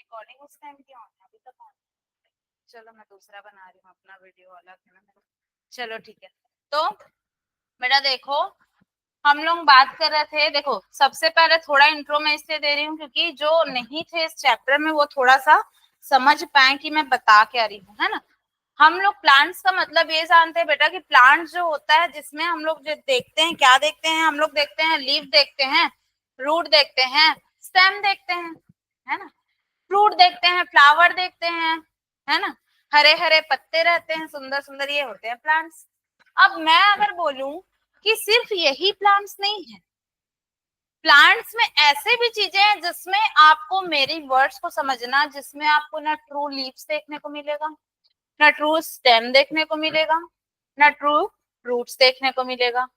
Recording उस time की on है, अभी तक ऑन। चलो मैं दूसरा बना रही हूँ, अपना वीडियो अलग है ना मेरा। चलो ठीक है। तो बेटा देखो, हम लोग बात कर रहे थे, देखो सबसे पहले थोड़ा इंट्रो मैं इसलिए दे रही हूँ क्योंकि जो नहीं थे इस चैप्टर में वो थोड़ा सा समझ पाए कि मैं बता क्या रही हूँ, है ना। हम लोग प्लांट्स का मतलब ये जानते हैं बेटा कि प्लांट्स जो होता है जिसमें हम लोग जो देखते हैं, क्या देखते हैं, हम लोग देखते हैं लीफ देखते हैं, रूट देखते हैं, स्टेम देखते हैं, है ना, फ्रूट देखते हैं, फ्लावर देखते हैं, है ना, हरे हरे पत्ते रहते हैं, सुंदर सुंदर, ये होते हैं प्लांट्स। अब मैं अगर बोलूं कि सिर्फ यही प्लांट्स नहीं है, प्लांट्स में ऐसे भी चीजें हैं जिसमें आपको मेरी वर्ड्स को समझना, जिसमें आपको ना ट्रू लीव्स देखने को मिलेगा, ना ट्रू स्टेम देखने को मिलेगा, ना ट्रू रूट्स देखने को मिलेगा,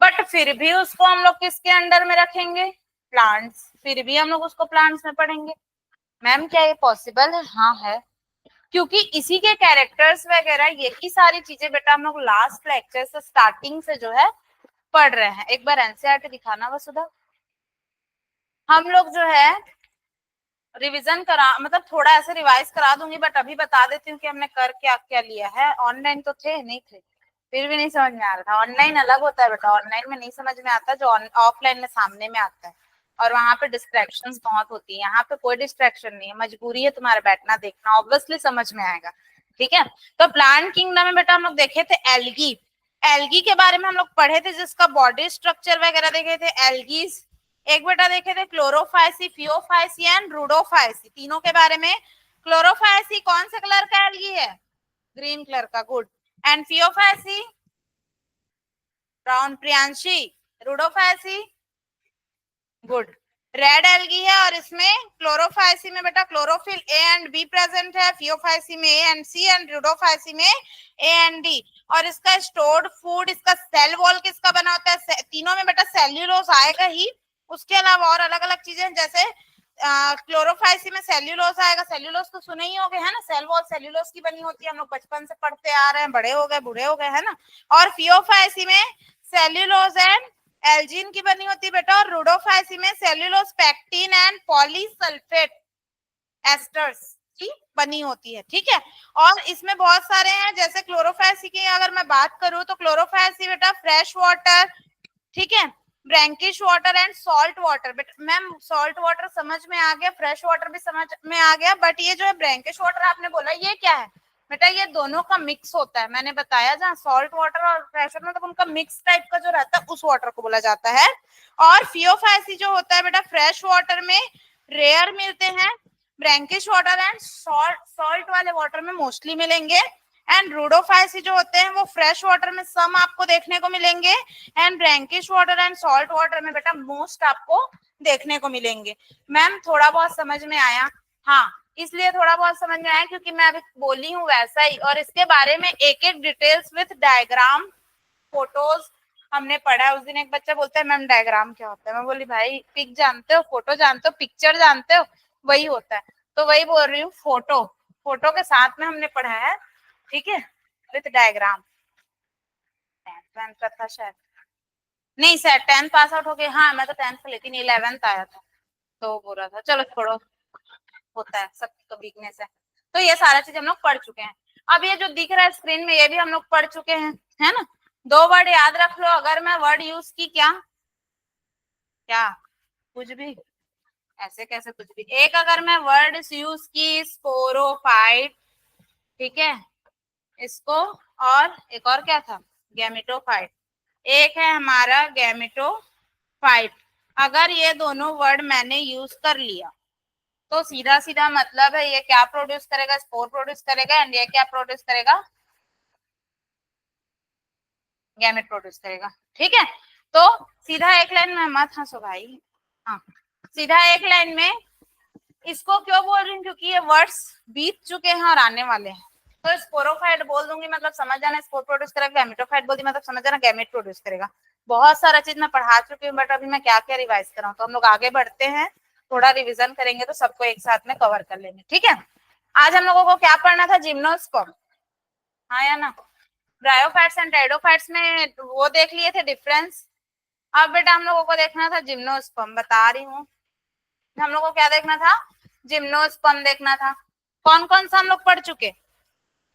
बट फिर भी उसको हम लोग किसके अंडर में रखेंगे, प्लांट्स, फिर भी हम लोग उसको प्लांट्स में पढ़ेंगे। मैम क्या ये पॉसिबल है? हाँ है, क्योंकि इसी के कैरेक्टर्स वगैरह यही सारी चीजें बेटा हम लोग लास्ट लेक्चर से स्टार्टिंग से जो है पढ़ रहे हैं। एक बार एनसीईआरटी दिखाना वसुधा। हम लोग जो है रिवीजन करा, मतलब थोड़ा ऐसे रिवाइज करा दूंगी, बट अभी बता देती हूँ कि हमने कर क्या क्या लिया है। ऑनलाइन तो थे नहीं थे, फिर भी नहीं समझ में आ रहा था। ऑनलाइन अलग होता है बेटा, ऑनलाइन में नहीं समझ में आता जो ऑफलाइन में सामने में आता है, और वहां पे डिस्ट्रैक्शंस बहुत होती है। यहाँ पे कोई डिस्ट्रैक्शन नहीं है, मजबूरी है तुम्हारा बैठना देखना, ऑब्वियसली समझ में आएगा। ठीक है, तो प्लांट किंगडम में बेटा हम लोग देखे थे एल्गी। एल्गी के बारे में हम लोग पढ़े थे, जिसका बॉडी स्ट्रक्चर वगैरह देखे थे, एल्गीज। एक बेटा देखे थे क्लोरोफाइसी, फियोफाइसी एंड रूडोफाइसी, तीनों के बारे में। क्लोरोफाइसी कौन से कलर का एल्गी है? ग्रीन कलर का, good. And phaeophyceae brown, Priyanshi. Rhodophyceae good, red algae है, और इसमें क्लोरोफाइसी में बेटा chlorophyll a and b present है, फियोफाइसी में ए एंड सी, एंड रूडोफाइसी में ए एंड डी। और इसका स्टोर्ड फूड, इसका सेल वॉल किसका बना होता है? तीनों में बेटा सेल्यूलोज आएगा ही, उसके अलावा और अलग अलग चीजें, जैसे क्लोरोफाइसी में सेल्यूलोज आएगा, सेल्यूलोज तो सुने ही होंगे, है ना, सेल वॉल सेल्यूलोज की बनी होती है, हम लोग बचपन से पढ़ते आ रहे हैं, बड़े हो गए बूढ़े हो गए, है ना। और फियोफाइसी में सेल्यूलोज एंड एल्जीन की बनी होती है बेटा, और रूडोफाइसी में cellulose, pectin and polysulphate asters की बनी होती है। ठीक है, और इसमें बहुत सारे हैं, जैसे क्लोरोफाइसी की अगर मैं बात करूं तो क्लोरोफाइसी बेटा फ्रेश वाटर, ठीक है, brackish water and salt water. But ma'am salt water समझ में आ गया, फ्रेश वाटर भी समझ में आ गया, बट ये जो है ब्रैंकिश वाटर आपने बोला, ये क्या है बेटा? ये दोनों का मिक्स होता है, मैंने बताया, जहाँ सॉल्ट वाटर और फ्रेश वाटर मतलब उनका मिक्स टाइप का जो रहता है उस वाटर को बोला जाता है। और फियोफाइसी जो होता है बेटा फ्रेश वाटर में रेयर मिलते हैं, ब्रैंकिश वाटर एंड सॉल्ट वाले वाटर में मोस्टली मिलेंगे, एंड रूडोफाइसी जो होते हैं वो फ्रेश वाटर में सम आपको देखने को मिलेंगे, and brackish water and salt water में बेटा मोस्ट आपको देखने को मिलेंगे। मैम थोड़ा बहुत समझ में आया? हाँ, इसलिए थोड़ा बहुत समझ में आया क्योंकि मैं अभी बोली हूँ वैसा ही, और इसके बारे में एक एक डिटेल्स विथ डायग्राम, फोटोज हमने पढ़ा है। उस दिन एक बच्चा बोलता है मैम डायग्राम क्या होता है? मैं बोली भाई पिक जानते हो, फोटो जानते हो, पिक्चर जानते हो, वही होता है। तो वही बोल रही हूँ, फोटो, फोटो के साथ में हमने पढ़ा है, ठीक है, विथ डायग्राम। 10th का था शायद, नहीं सर 10th पास आउट हो गए। हाँ मैं तो 10th लेकिन 11th आया था तो बोल रहा था, चलो छोड़ो, होता है, सब तो वीकनेस है। तो ये सारा चीज हम लोग पढ़ चुके हैं। अब ये जो दिख रहा है स्क्रीन में ये भी हम लोग पढ़ चुके हैं, है ना। दो वर्ड याद रख लो, अगर मैं वर्ड यूज की, क्या क्या कुछ भी, ऐसे कैसे कुछ भी, एक अगर मैं वर्ड यूज की स्पोरोफाइट, ठीक है, इसको, और एक और क्या था, गैमेटोफाइट, एक है हमारा गैमेटोफाइट। अगर ये दोनों वर्ड मैंने यूज कर लिया तो सीधा सीधा मतलब है ये क्या प्रोड्यूस करेगा, स्पोर प्रोड्यूस करेगा, एंड ये क्या प्रोड्यूस करेगा, गैमेट प्रोड्यूस करेगा। ठीक है, तो सीधा एक लाइन में मत हंसो भाई, हाँ सीधा एक लाइन में। इसको क्यों बोल रही हूँ? क्योंकि ये वर्ड्स बीत चुके हैं और आने वाले हैं। तो स्पोरोफाइट बोल दूंगी मतलब समझ जाना स्पोर प्रोड्यूस करेगा, गैमेटोफाइट बोल दी मतलब समझ जाना गैमेट प्रोड्यूस करेगा। बहुत सारा चीज मैं पढ़ा चुकी हूँ, बट अभी मैं क्या क्या रिवाइज कर रहा हूँ, तो हम लोग आगे बढ़ते हैं, थोड़ा रिविजन करेंगे तो सबको एक साथ में कवर कर लेंगे। ठीक है, आज हम लोगों को क्या पढ़ना था, जिम्नोस्पर्म, हाँ या ना। ब्रायोफाइट्स एंड टेरिडोफाइट्स में वो देख लिए थे डिफरेंस। अब बेटा हम लोगों को देखना था जिम्नोस्पर्म, बता रही हूँ हम लोगों को क्या देखना था, जिम्नोस्पर्म देखना था। कौन कौन सा हम लोग पढ़ चुके?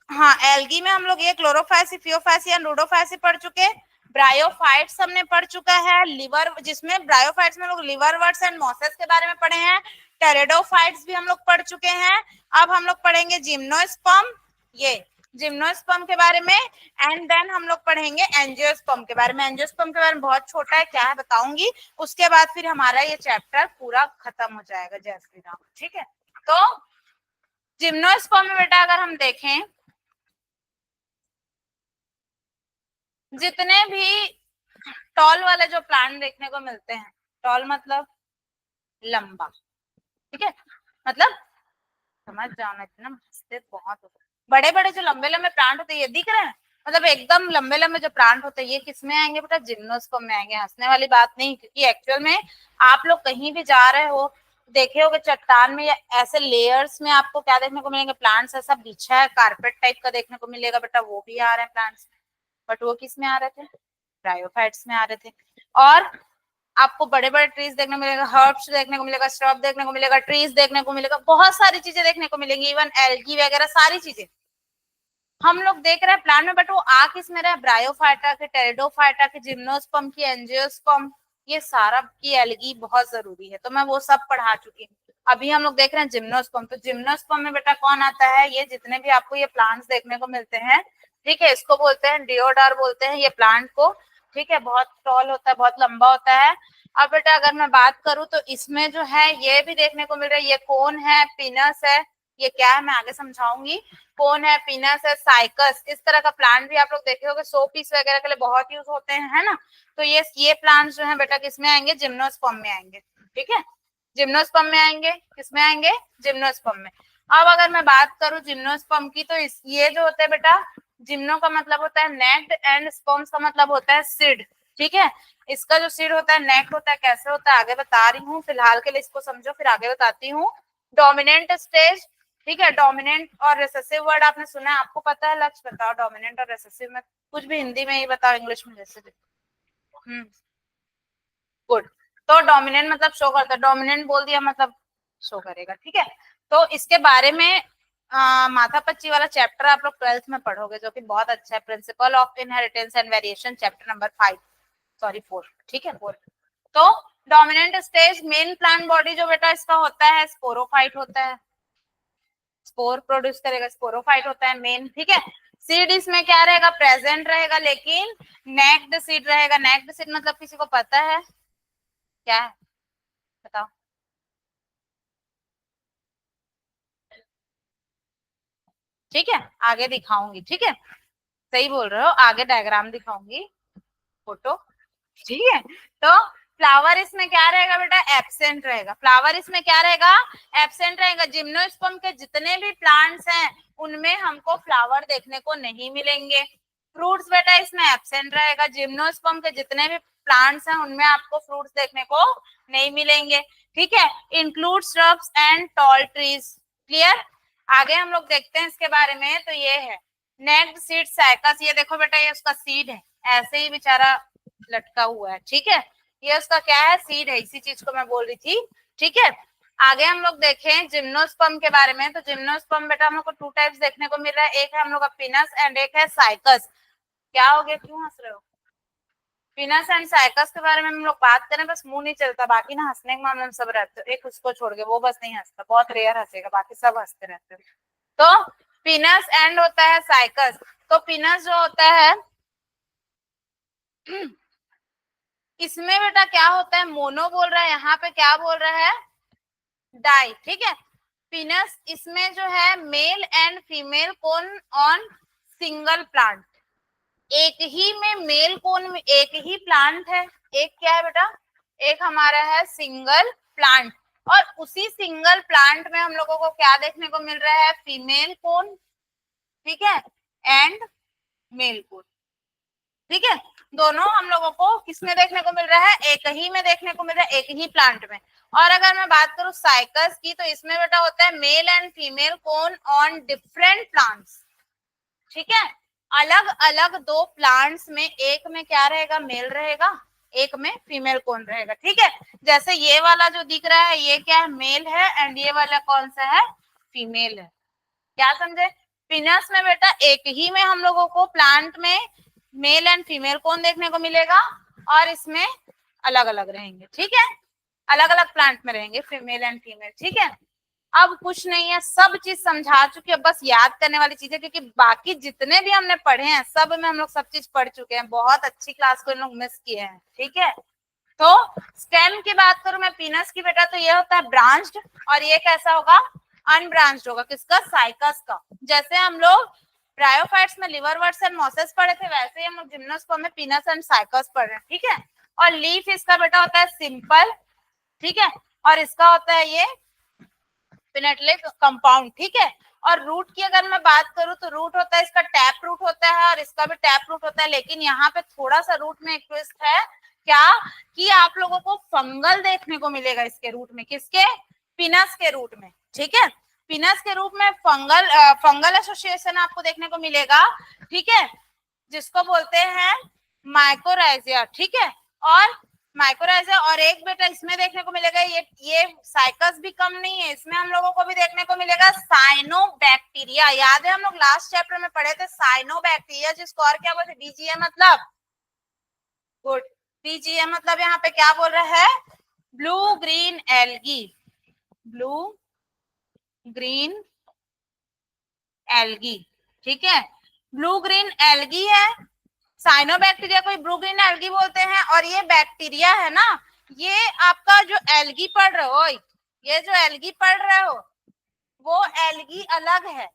हाँ, एल्गी में हम लोग ये क्लोरोफाइसी, फियोफाइसी एंड रूडोफाइसी पढ़ चुके। ब्रायोफाइट्स हमने पढ़ चुका है, लिवर, जिसमें ब्रायोफाइट्स में लोग लिवरवर्ट्स एंड मॉसेस के बारे में पढ़े हैं। टेरिडोफाइट्स भी हम लोग पढ़ चुके हैं। अब हम लोग पढ़ेंगे जिम्नोस्पर्म, ये जिम्नोस्पर्म के बारे में। एंड देन हम लोग पढ़ेंगे एंजियोस्पर्म के बारे में। एंजियोस्पर्म के बारे में बहुत छोटा है, क्या है बताऊंगी, उसके बाद फिर हमारा ये चैप्टर पूरा खत्म हो जाएगा। जय श्री राम। ठीक है, तो जिम्नोस्पर्म में बेटा अगर हम देखें, जितने भी टॉल वाले जो प्लांट देखने को मिलते हैं, टॉल मतलब लंबा, ठीक है, मतलब समझ जाना, इतना हंसते बहुत बड़े बड़े जो लंबे लंबे प्लांट होते हैं, ये दिख रहे हैं, मतलब एकदम लंबे लंबे जो प्लांट होते हैं, ये किस में आएंगे बेटा? जिम्नोस्पर्म में आएंगे। हंसने वाली बात नहीं, क्योंकि एक्चुअल में आप लोग कहीं भी जा रहे हो, देखे होगे चट्टान में या ऐसे लेयर्स में आपको क्या देखने को मिलेंगे? प्लांट्स ऐसा बिछा है, कारपेट टाइप का देखने को मिलेगा बेटा, वो भी आ रहे हैं प्लांट्स। बट वो किस में आ रहे थे? ब्रायोफाइट्स में आ रहे थे। और आपको बड़े बड़े ट्रीज देखने को मिलेगा, हर्ब्स देखने को मिलेगा, श्रब देखने को मिलेगा, ट्रीज देखने को मिलेगा, बहुत सारी चीजें देखने को मिलेंगी, इवन एल्गी वगैरह सारी चीजें हम लोग देख रहे हैं प्लांट में। बट वो आ किस में रहा है? ब्रायोफाइटा के, टेरिडोफाइटा के, जिम्नोस्पर्म की, एंजियोस्पर्म, ये सारा की एल्गी बहुत जरूरी है, तो मैं वो सब पढ़ा चुकी हूँ। अभी हम लोग देख रहे हैं जिम्नोस्पर्म। तो जिम्नोस्पर्म में बेटा कौन आता है? ये जितने भी आपको ये प्लांट्स देखने को मिलते हैं, ठीक है, इसको बोलते हैं डिओडार बोलते हैं ये प्लांट को, ठीक है, बहुत टॉल होता है, बहुत लंबा होता है। अब बेटा अगर मैं बात करूं तो इसमें जो है ये भी देखने को मिल रहा है, ये कौन है? पिनस है, ये क्या है मैं आगे समझाऊंगी। कौन है? पिनस है, साइकस, इस तरह का प्लांट भी आप लोग देखे होंगे, शो पीस वगैरह के लिए बहुत यूज होते हैं, है ना। तो ये प्लांट्स जो है बेटा किसमें आएंगे? जिम्नोस्पर्म में आएंगे, ठीक है, जिम्नोस्पर्म में आएंगे। किसमें आएंगे? जिम्नोस्पर्म में। अब अगर मैं बात करूं जिम्नोस्पर्म की, तो ये जो होता है बेटा, जिम्नो का मतलब होता है नेक्ड एंड स्पर्म्स का मतलब होता है सीड, ठीक है। इसका जो सीड होता है नेक्ड होता है, कैसे होता है आगे बता रही हूँ, फिलहाल के लिए इसको समझो, फिर आगे बताती हूँ। डोमिनेंट स्टेज, ठीक है, डोमिनेंट और रिसेसिव वर्ड आपने सुना है, आपको पता है? लक्ष्य बताओ, डोमिनेंट और रिसेसिव में कुछ भी हिंदी में ही बताओ, इंग्लिश में जैसे भी। गुड। तो डोमिनेंट मतलब शो करता है, डोमिनेंट बोल दिया मतलब शो करेगा, ठीक है। तो इसके बारे में माथा पच्ची वाला चैप्टर आप लोग 12th में पढ़ोगे, जो कि बहुत अच्छा है, principle of inheritance and variation, chapter number 5, sorry 4, ठीक है 4। तो dominant stage, main plant body जो बेटा इसका होता है स्पोरोफाइट होता है, स्पोर प्रोड्यूस करेगा, स्पोरोफाइट होता है मेन, ठीक है। सीड इसमें क्या रहेगा? प्रेजेंट रहेगा, लेकिन नेक्ड सीड रहेगा। नेक्ड सीड मतलब किसी को पता है क्या है? बताओ। ठीक है, आगे दिखाऊंगी, ठीक है, सही बोल रहे हो, आगे डायग्राम दिखाऊंगी, फोटो, ठीक है। तो फ्लावर इसमें क्या रहेगा बेटा? एब्सेंट रहेगा। फ्लावर इसमें क्या रहेगा? एब्सेंट रहेगा। जिम्नोस्पर्म के जितने भी प्लांट्स हैं उनमें हमको फ्लावर देखने को नहीं मिलेंगे। फ्रूट्स बेटा इसमें एब्सेंट रहेगा। जिम्नोस्पर्म के जितने भी प्लांट्स हैं उनमें आपको फ्रूट्स देखने को नहीं मिलेंगे, ठीक है। Include shrubs and tall trees, clear. आगे हम लोग देखते हैं इसके बारे में। तो ये है नेक्ड सीड साइकस, ये देखो बेटा ये उसका सीड है, ऐसे ही बेचारा लटका हुआ है, ठीक है, ये उसका क्या है? सीड है, इसी चीज को मैं बोल रही थी, ठीक है। आगे हम लोग देखें जिम्नोस्पर्म के बारे में। तो जिम्नोस्पर्म बेटा हम लोग को 2 टाइप्स देखने को मिल रहा है, एक है हम लोग का पिनस एंड एक है साइकस। क्या हो गया, क्यों हंस रहे हो? पिनस एंड साइकस के बारे में हम लोग बात करें, बस मुंह नहीं चलता, बाकी ना हंसने के मामले में सब रहते हो, एक उसको छोड़ के वो बस नहीं हंसता, बहुत रेयर हंसेगा, बाकी सब हंसते रहते हो। तो पिनस एंड होता है साइकस। तो पिनस जो होता है इसमें बेटा क्या होता है? मोनो बोल रहा है, यहाँ पे क्या बोल रहा है? डाई, ठीक है। पिनस इसमें जो है male and female cone on single plant, एक ही में मेल कोन में एक ही प्लांट है। एक क्या है बेटा? एक हमारा है सिंगल प्लांट, और उसी सिंगल प्लांट में हम लोगों को क्या देखने को मिल रहा है? फीमेल कोन, ठीक है, एंड मेल कोन, ठीक है। दोनों हम लोगों को किसमें देखने को मिल रहा है? एक ही में देखने को मिल रहा है, एक ही प्लांट में। और अगर मैं बात करूं साइकस की, तो इसमें बेटा होता है male and female cone on different plants, ठीक है। अलग अलग 2 प्लांट्स में, एक में क्या रहेगा? मेल रहेगा, एक में फीमेल कौन रहेगा, ठीक है। जैसे ये वाला जो दिख रहा है ये क्या है, मेल है, एंड ये वाला कौन सा है, फीमेल है। क्या समझे, पिनस में बेटा एक ही में हम लोगों को प्लांट में मेल एंड फीमेल कौन देखने को मिलेगा, और इसमें अलग अलग रहेंगे, ठीक है, अलग अलग प्लांट में रहेंगे फीमेल एंड फीमेल, ठीक है। अब कुछ नहीं है, सब चीज समझा चुकी है, बस याद करने वाली चीज है, क्योंकि बाकी जितने भी हमने पढ़े हैं सब में हम लोग सब चीज पढ़ चुके हैं, बहुत अच्छी क्लास को इन लोग मिस किए हैं, ठीक है। तो स्टेम की बात करूं मैं पीनस की बेटा, तो ये होता है ब्रांच्ड, और ये कैसा होगा, अनब्रांच्ड होगा, किसका, साइकस का। जैसे हम लोग ब्रायोफाइट्स में लिवरवर्ट्स एंड मॉसेस पढ़े थे, वैसे ही हम लोग जिम्नोस्पर्म में पीनस एंड साइकस पढ़ रहे हैं, ठीक है। और लीफ इसका बेटा होता है सिंपल, ठीक है, और इसका होता है ये पिनेटलेट कंपाउंड, ठीक है। और रूट की अगर मैं बात करूं तो रूट होता है इसका टैप रूट होता है, और इसका भी टैप रूट होता है, लेकिन यहाँ पे थोड़ा सा रूट में एक ट्विस्ट है, क्या कि आप लोगों को फंगल देखने को मिलेगा इसके रूट में, किसके, पिनस के रूट में, ठीक है। पिनस के रूट में फंगल एसोसिएशन आपको देखने को मिलेगा, ठीक है, जिसको बोलते हैं माइकोराइजिया, ठीक है। और माइकोराइजा, और एक बेटा इसमें देखने को मिलेगा, ये साइकस भी कम नहीं है, इसमें हम लोगों को भी देखने को मिलेगा साइनोबैक्टीरिया। याद है हम लोग लास्ट चैप्टर में पढ़े थे साइनोबैक्टीरिया, जिसको और क्या बोलते, बीजीए मतलब, गुड, बीजीए मतलब यहाँ पे क्या बोल रहा है, blue green algae, blue green algae, ठीक है, ब्लू ग्रीन एल्गी है। साइनोबैक्टीरिया को ब्लू ग्रीन एल्गी बोलते हैं, और ये बैक्टीरिया है ना, ये आपका जो एल्गी पढ़ रहे हो, ये जो एल्गी पढ़ रहे हो वो एल्गी अलग है,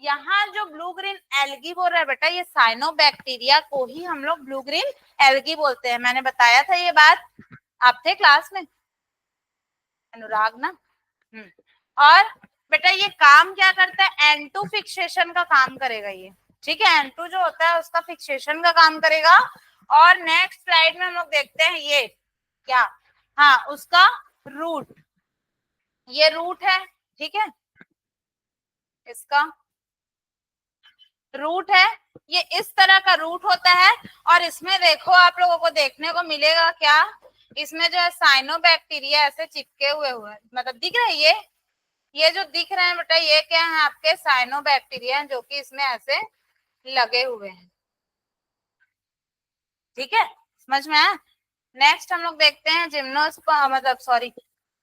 यहाँ जो ब्लू ग्रीन एल्गी बोल रहा है बेटा, ये साइनोबैक्टीरिया को ही हम लोग ब्लू ग्रीन एल्गी बोलते हैं। मैंने बताया था ये बात, आप थे क्लास में, अनुराग ना। और बेटा ये काम क्या करता है, N2 फिक्सेशन का काम करेगा ये, ठीक है, N2 जो होता है उसका फिक्सेशन का काम करेगा। और नेक्स्ट स्लाइड में हम लोग देखते हैं ये क्या, हाँ उसका रूट, ये रूट है, ठीक है, इसका रूट है, ये इस तरह का रूट होता है। और इसमें देखो आप लोगों को देखने को मिलेगा क्या, इसमें जो है साइनोबैक्टीरिया ऐसे चिपके हुए मतलब दिख रहा है, ये जो दिख रहे हैं बेटा ये क्या है, आपके साइनोबैक्टीरिया जो कि इसमें ऐसे लगे हुए हैं, ठीक है, समझ में आया। नेक्स्ट हम लोग देखते हैं जिम्नोस्पर्म, मतलब सॉरी,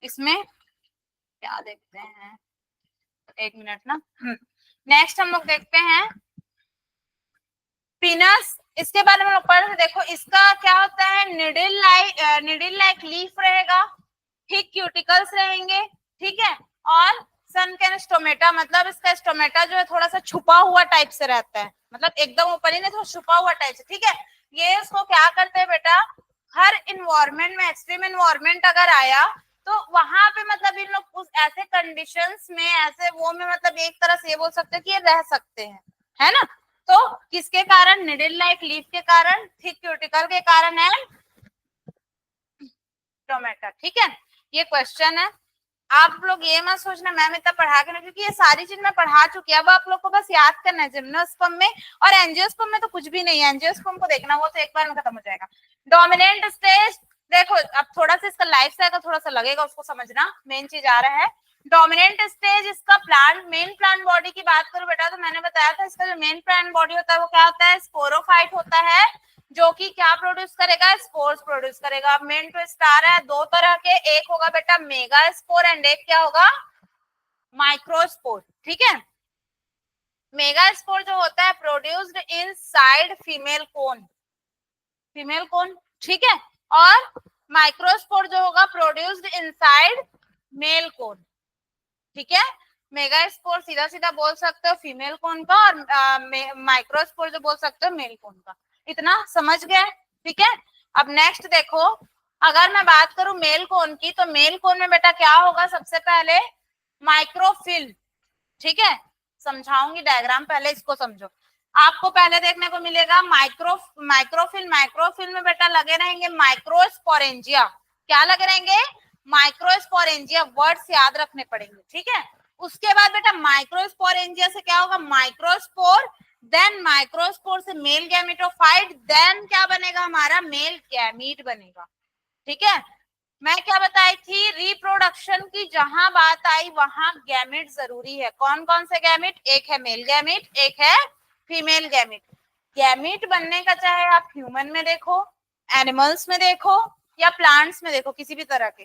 इसमें क्या देखते हैं, एक मिनट ना, नेक्स्ट हम लोग देखते हैं पिनस, इसके बारे में लोग पढ़ रहे, देखो इसका क्या होता है, निडिल लाइक लीफ रहेगा, ठीक, क्यूटिकल्स रहेंगे, ठीक है, और सन कैन स्टोमेटा, मतलब इसका स्टोमेटा जो है थोड़ा सा छुपा हुआ टाइप से रहता है, मतलब एकदम ऊपर ही नहीं, थोड़ा छुपा हुआ टाइप से, ठीक है। ये उसको क्या करते हैं बेटा, हर इन्वायरमेंट में, एक्सट्रीम इन्वायरमेंट अगर आया तो वहां पे मतलब इन लोग उस ऐसे कंडीशंस में, ऐसे वो में, मतलब एक तरह से ये बोल सकते हैं कि ये रह सकते हैं, है ना। तो किसके कारण, निडल लाइक लीफ के कारण, थिक क्यूटिकल के कारण है, टोमेटो, ठीक है। ये क्वेश्चन है, आप लोग ये मत सोचना मैम इतना पढ़ा के ना, क्योंकि ये सारी चीज मैं पढ़ा चुकी है, अब आप लोग को बस याद करना है जिम्नोस्पर्म में, और एंजियोस्पर्म में तो कुछ भी नहीं है, एंजियोस्पर्म को देखना, वो तो एक बार में खत्म हो जाएगा। डोमिनेंट स्टेज, देखो अब थोड़ा सा इसका लाइफ साइकिल थोड़ा सा लगेगा उसको समझना, मेन चीज आ रहा है। डोमिनेंट स्टेज, इसका प्लांट, मेन प्लांट बॉडी की बात करूं बेटा, तो मैंने बताया था इसका जो मेन प्लांट बॉडी होता है वो क्या होता है, स्पोरोफाइट होता है, जो कि क्या प्रोड्यूस करेगा, स्पोर्स प्रोड्यूस करेगा। अब मेन ट्विस्ट आ रहा है, दो तरह के, एक होगा बेटा मेगा स्पोर एंड एक क्या होगा, माइक्रोस्पोर, ठीक है। मेगा स्पोर जो होता है produced inside female cone, female cone, ठीक है, और माइक्रोस्पोर जो होगा प्रोड्यूस्ड इनसाइड मेल कोन, ठीक है। मेगा स्पोर सीधा सीधा बोल सकते हो फीमेल कोन का, और माइक्रोस्पोर जो बोल सकते हो मेल कोन का, इतना समझ गए, ठीक है। अब नेक्स्ट देखो, अगर मैं बात करूं मेल कोन की, तो मेल कोन में बेटा क्या होगा, सबसे पहले माइक्रोफिल, ठीक है, समझाऊंगी डायग्राम, पहले इसको समझो। आपको पहले देखने को मिलेगा माइक्रोफिल में बेटा लगे रहेंगे माइक्रोस्पोरेंजिया, क्या लगे रहेंगे, माइक्रोस्पोरेंजिया, वर्ड्स याद रखने पड़ेंगे, ठीक है। उसके बाद बेटा माइक्रोस्पोरेंजिया से क्या होगा, माइक्रोस्पोर, देन माइक्रोस्पोर से मेल गैमेटोफाइट, देन क्या बनेगा हमारा, मेल गैमीट बनेगा। ठीक है, मैं क्या बताई थी, रिप्रोडक्शन की जहां बात आई वहां गैमेट जरूरी है। कौन कौन से गैमेट, एक है मेल गैमेट, एक है फीमेल गैमेट। गैमेट बनने का चाहे आप ह्यूमन में देखो, एनिमल्स में देखो या प्लांट्स में देखो, किसी भी तरह के,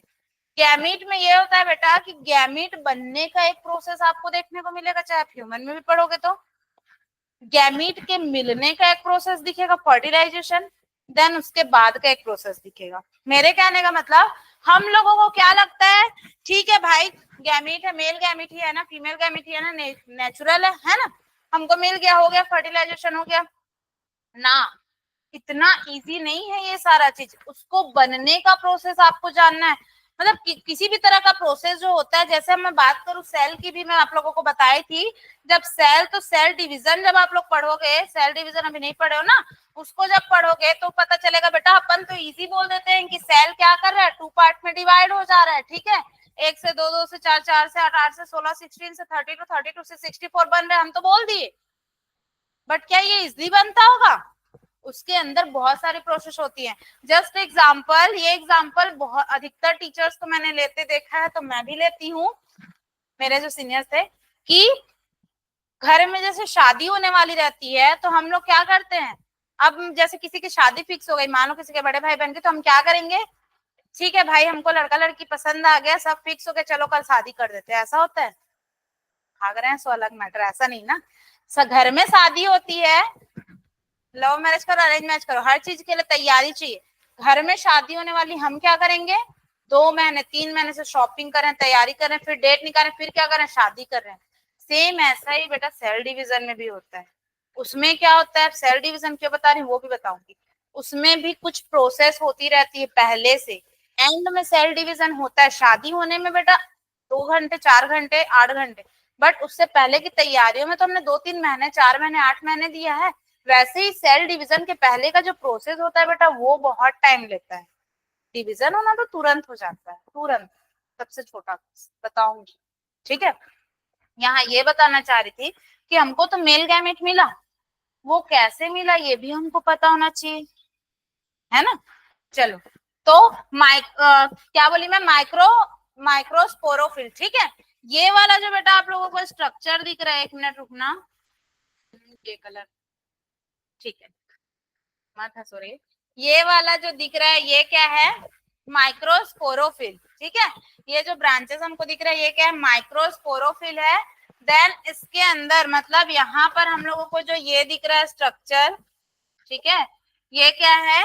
गैमीट में ये होता है बेटा कि गैमीट बनने का एक प्रोसेस आपको देखने को मिलेगा, चाहे आप ह्यूमन में भी पढ़ोगे तो। गैमीट के मिलने का एक प्रोसेस दिखेगा, फर्टिलाइजेशन, देन उसके बाद का एक प्रोसेस दिखेगा। मेरे कहने का मतलब, हम लोगों को क्या लगता है, ठीक है भाई गैमीट है, मेल गैमीट ही है ना, फीमेल गैमीट ही है ना, नेचुरल है ना, हमको मिल गया, हो गया, फर्टिलाइजेशन हो गया ना। इतना इजी नहीं है ये सारा चीज, उसको बनने का प्रोसेस आपको जानना है। मतलब किसी भी तरह का प्रोसेस जो होता है, जैसे मैं बात करूं सेल की भी, मैं आप लोगों को बताई थी, जब सेल, तो सेल डिवीजन जब आप लोग पढ़ोगे, सेल डिवीजन अभी नहीं पढ़े हो ना, उसको जब पढ़ोगे तो पता चलेगा बेटा, अपन तो इजी बोल देते हैं कि सेल क्या कर रहा है, 2 पार्ट में डिवाइड हो जा रहा है। ठीक है, 1 से 2, 2 से 4, 4 से 8, 8 से 16, 16 से 32, 32 से 64 बन रहे, हम तो बोल दिए। बट क्या ये इजी बनता होगा, उसके अंदर बहुत सारी प्रोसेस होती है। जस्ट एग्जांपल, ये एग्जांपल बहुत अधिकतर टीचर्स को मैंने लेते देखा है, तो मैं भी लेती हूँ, मेरे जो सीनियर्स थे, कि घर में जैसे शादी होने वाली रहती है, तो हम लोग क्या करते हैं, अब जैसे किसी की शादी फिक्स हो गई, मानो किसी के बड़े भाई बहन की, तो हम क्या करेंगे, ठीक है भाई हमको लड़का लड़की पसंद आ गया, सब फिक्स हो गया, चलो कल शादी कर देते हैं, ऐसा होता है, भाग रहे हैं सो अलग मैटर, ऐसा नहीं ना। घर में शादी होती है, लव मैरिज करो, अरेंज मैरिज करो, हर चीज के लिए तैयारी चाहिए। घर में शादी होने वाली, हम क्या करेंगे, 2 महीने 3 महीने से शॉपिंग करें, तैयारी करें, फिर डेट निकालें, फिर क्या करें, शादी कर रहे हैं। सेम ऐसा ही बेटा सेल डिवीजन में भी होता है। उसमें क्या होता है, सेल डिवीजन क्यों बता रही हूँ वो भी बताऊंगी। उसमें भी कुछ प्रोसेस होती रहती है पहले से, एंड में सेल डिवीजन होता है। शादी होने में बेटा 2 घंटे 4 घंटे 8 घंटे, बट उससे पहले की तैयारियों में तो हमने 2-3 महीने 4 महीने 8 महीने दिया है। वैसे ही सेल डिवीजन के पहले का जो प्रोसेस होता है बेटा, वो बहुत टाइम लेता है। डिवीजन होना तो तुरंत हो जाता है, तुरंत, सबसे छोटा बताऊंगी। ठीक है, यहाँ ये बताना चाह रही थी कि हमको तो मेल गैमेट मिला, वो कैसे मिला ये भी हमको पता होना चाहिए, है ना। चलो, तो क्या बोली मैं, माइक्रोस्पोरोफिल। ठीक है, ये वाला जो बेटा आप लोगों को स्ट्रक्चर दिख रहा है, 1 मिनट रुकना, ये कलर, ठीक है, मत हंसो रे, ये वाला जो दिख रहा है ये क्या है, माइक्रोस्पोरोफिल। ठीक है, ये जो ब्रांचेस हमको दिख रहा है ये क्या है, माइक्रोस्पोरोफिल है। देन इसके अंदर मतलब यहाँ पर हम लोगों को जो ये दिख रहा है स्ट्रक्चर, ठीक है, ये क्या है,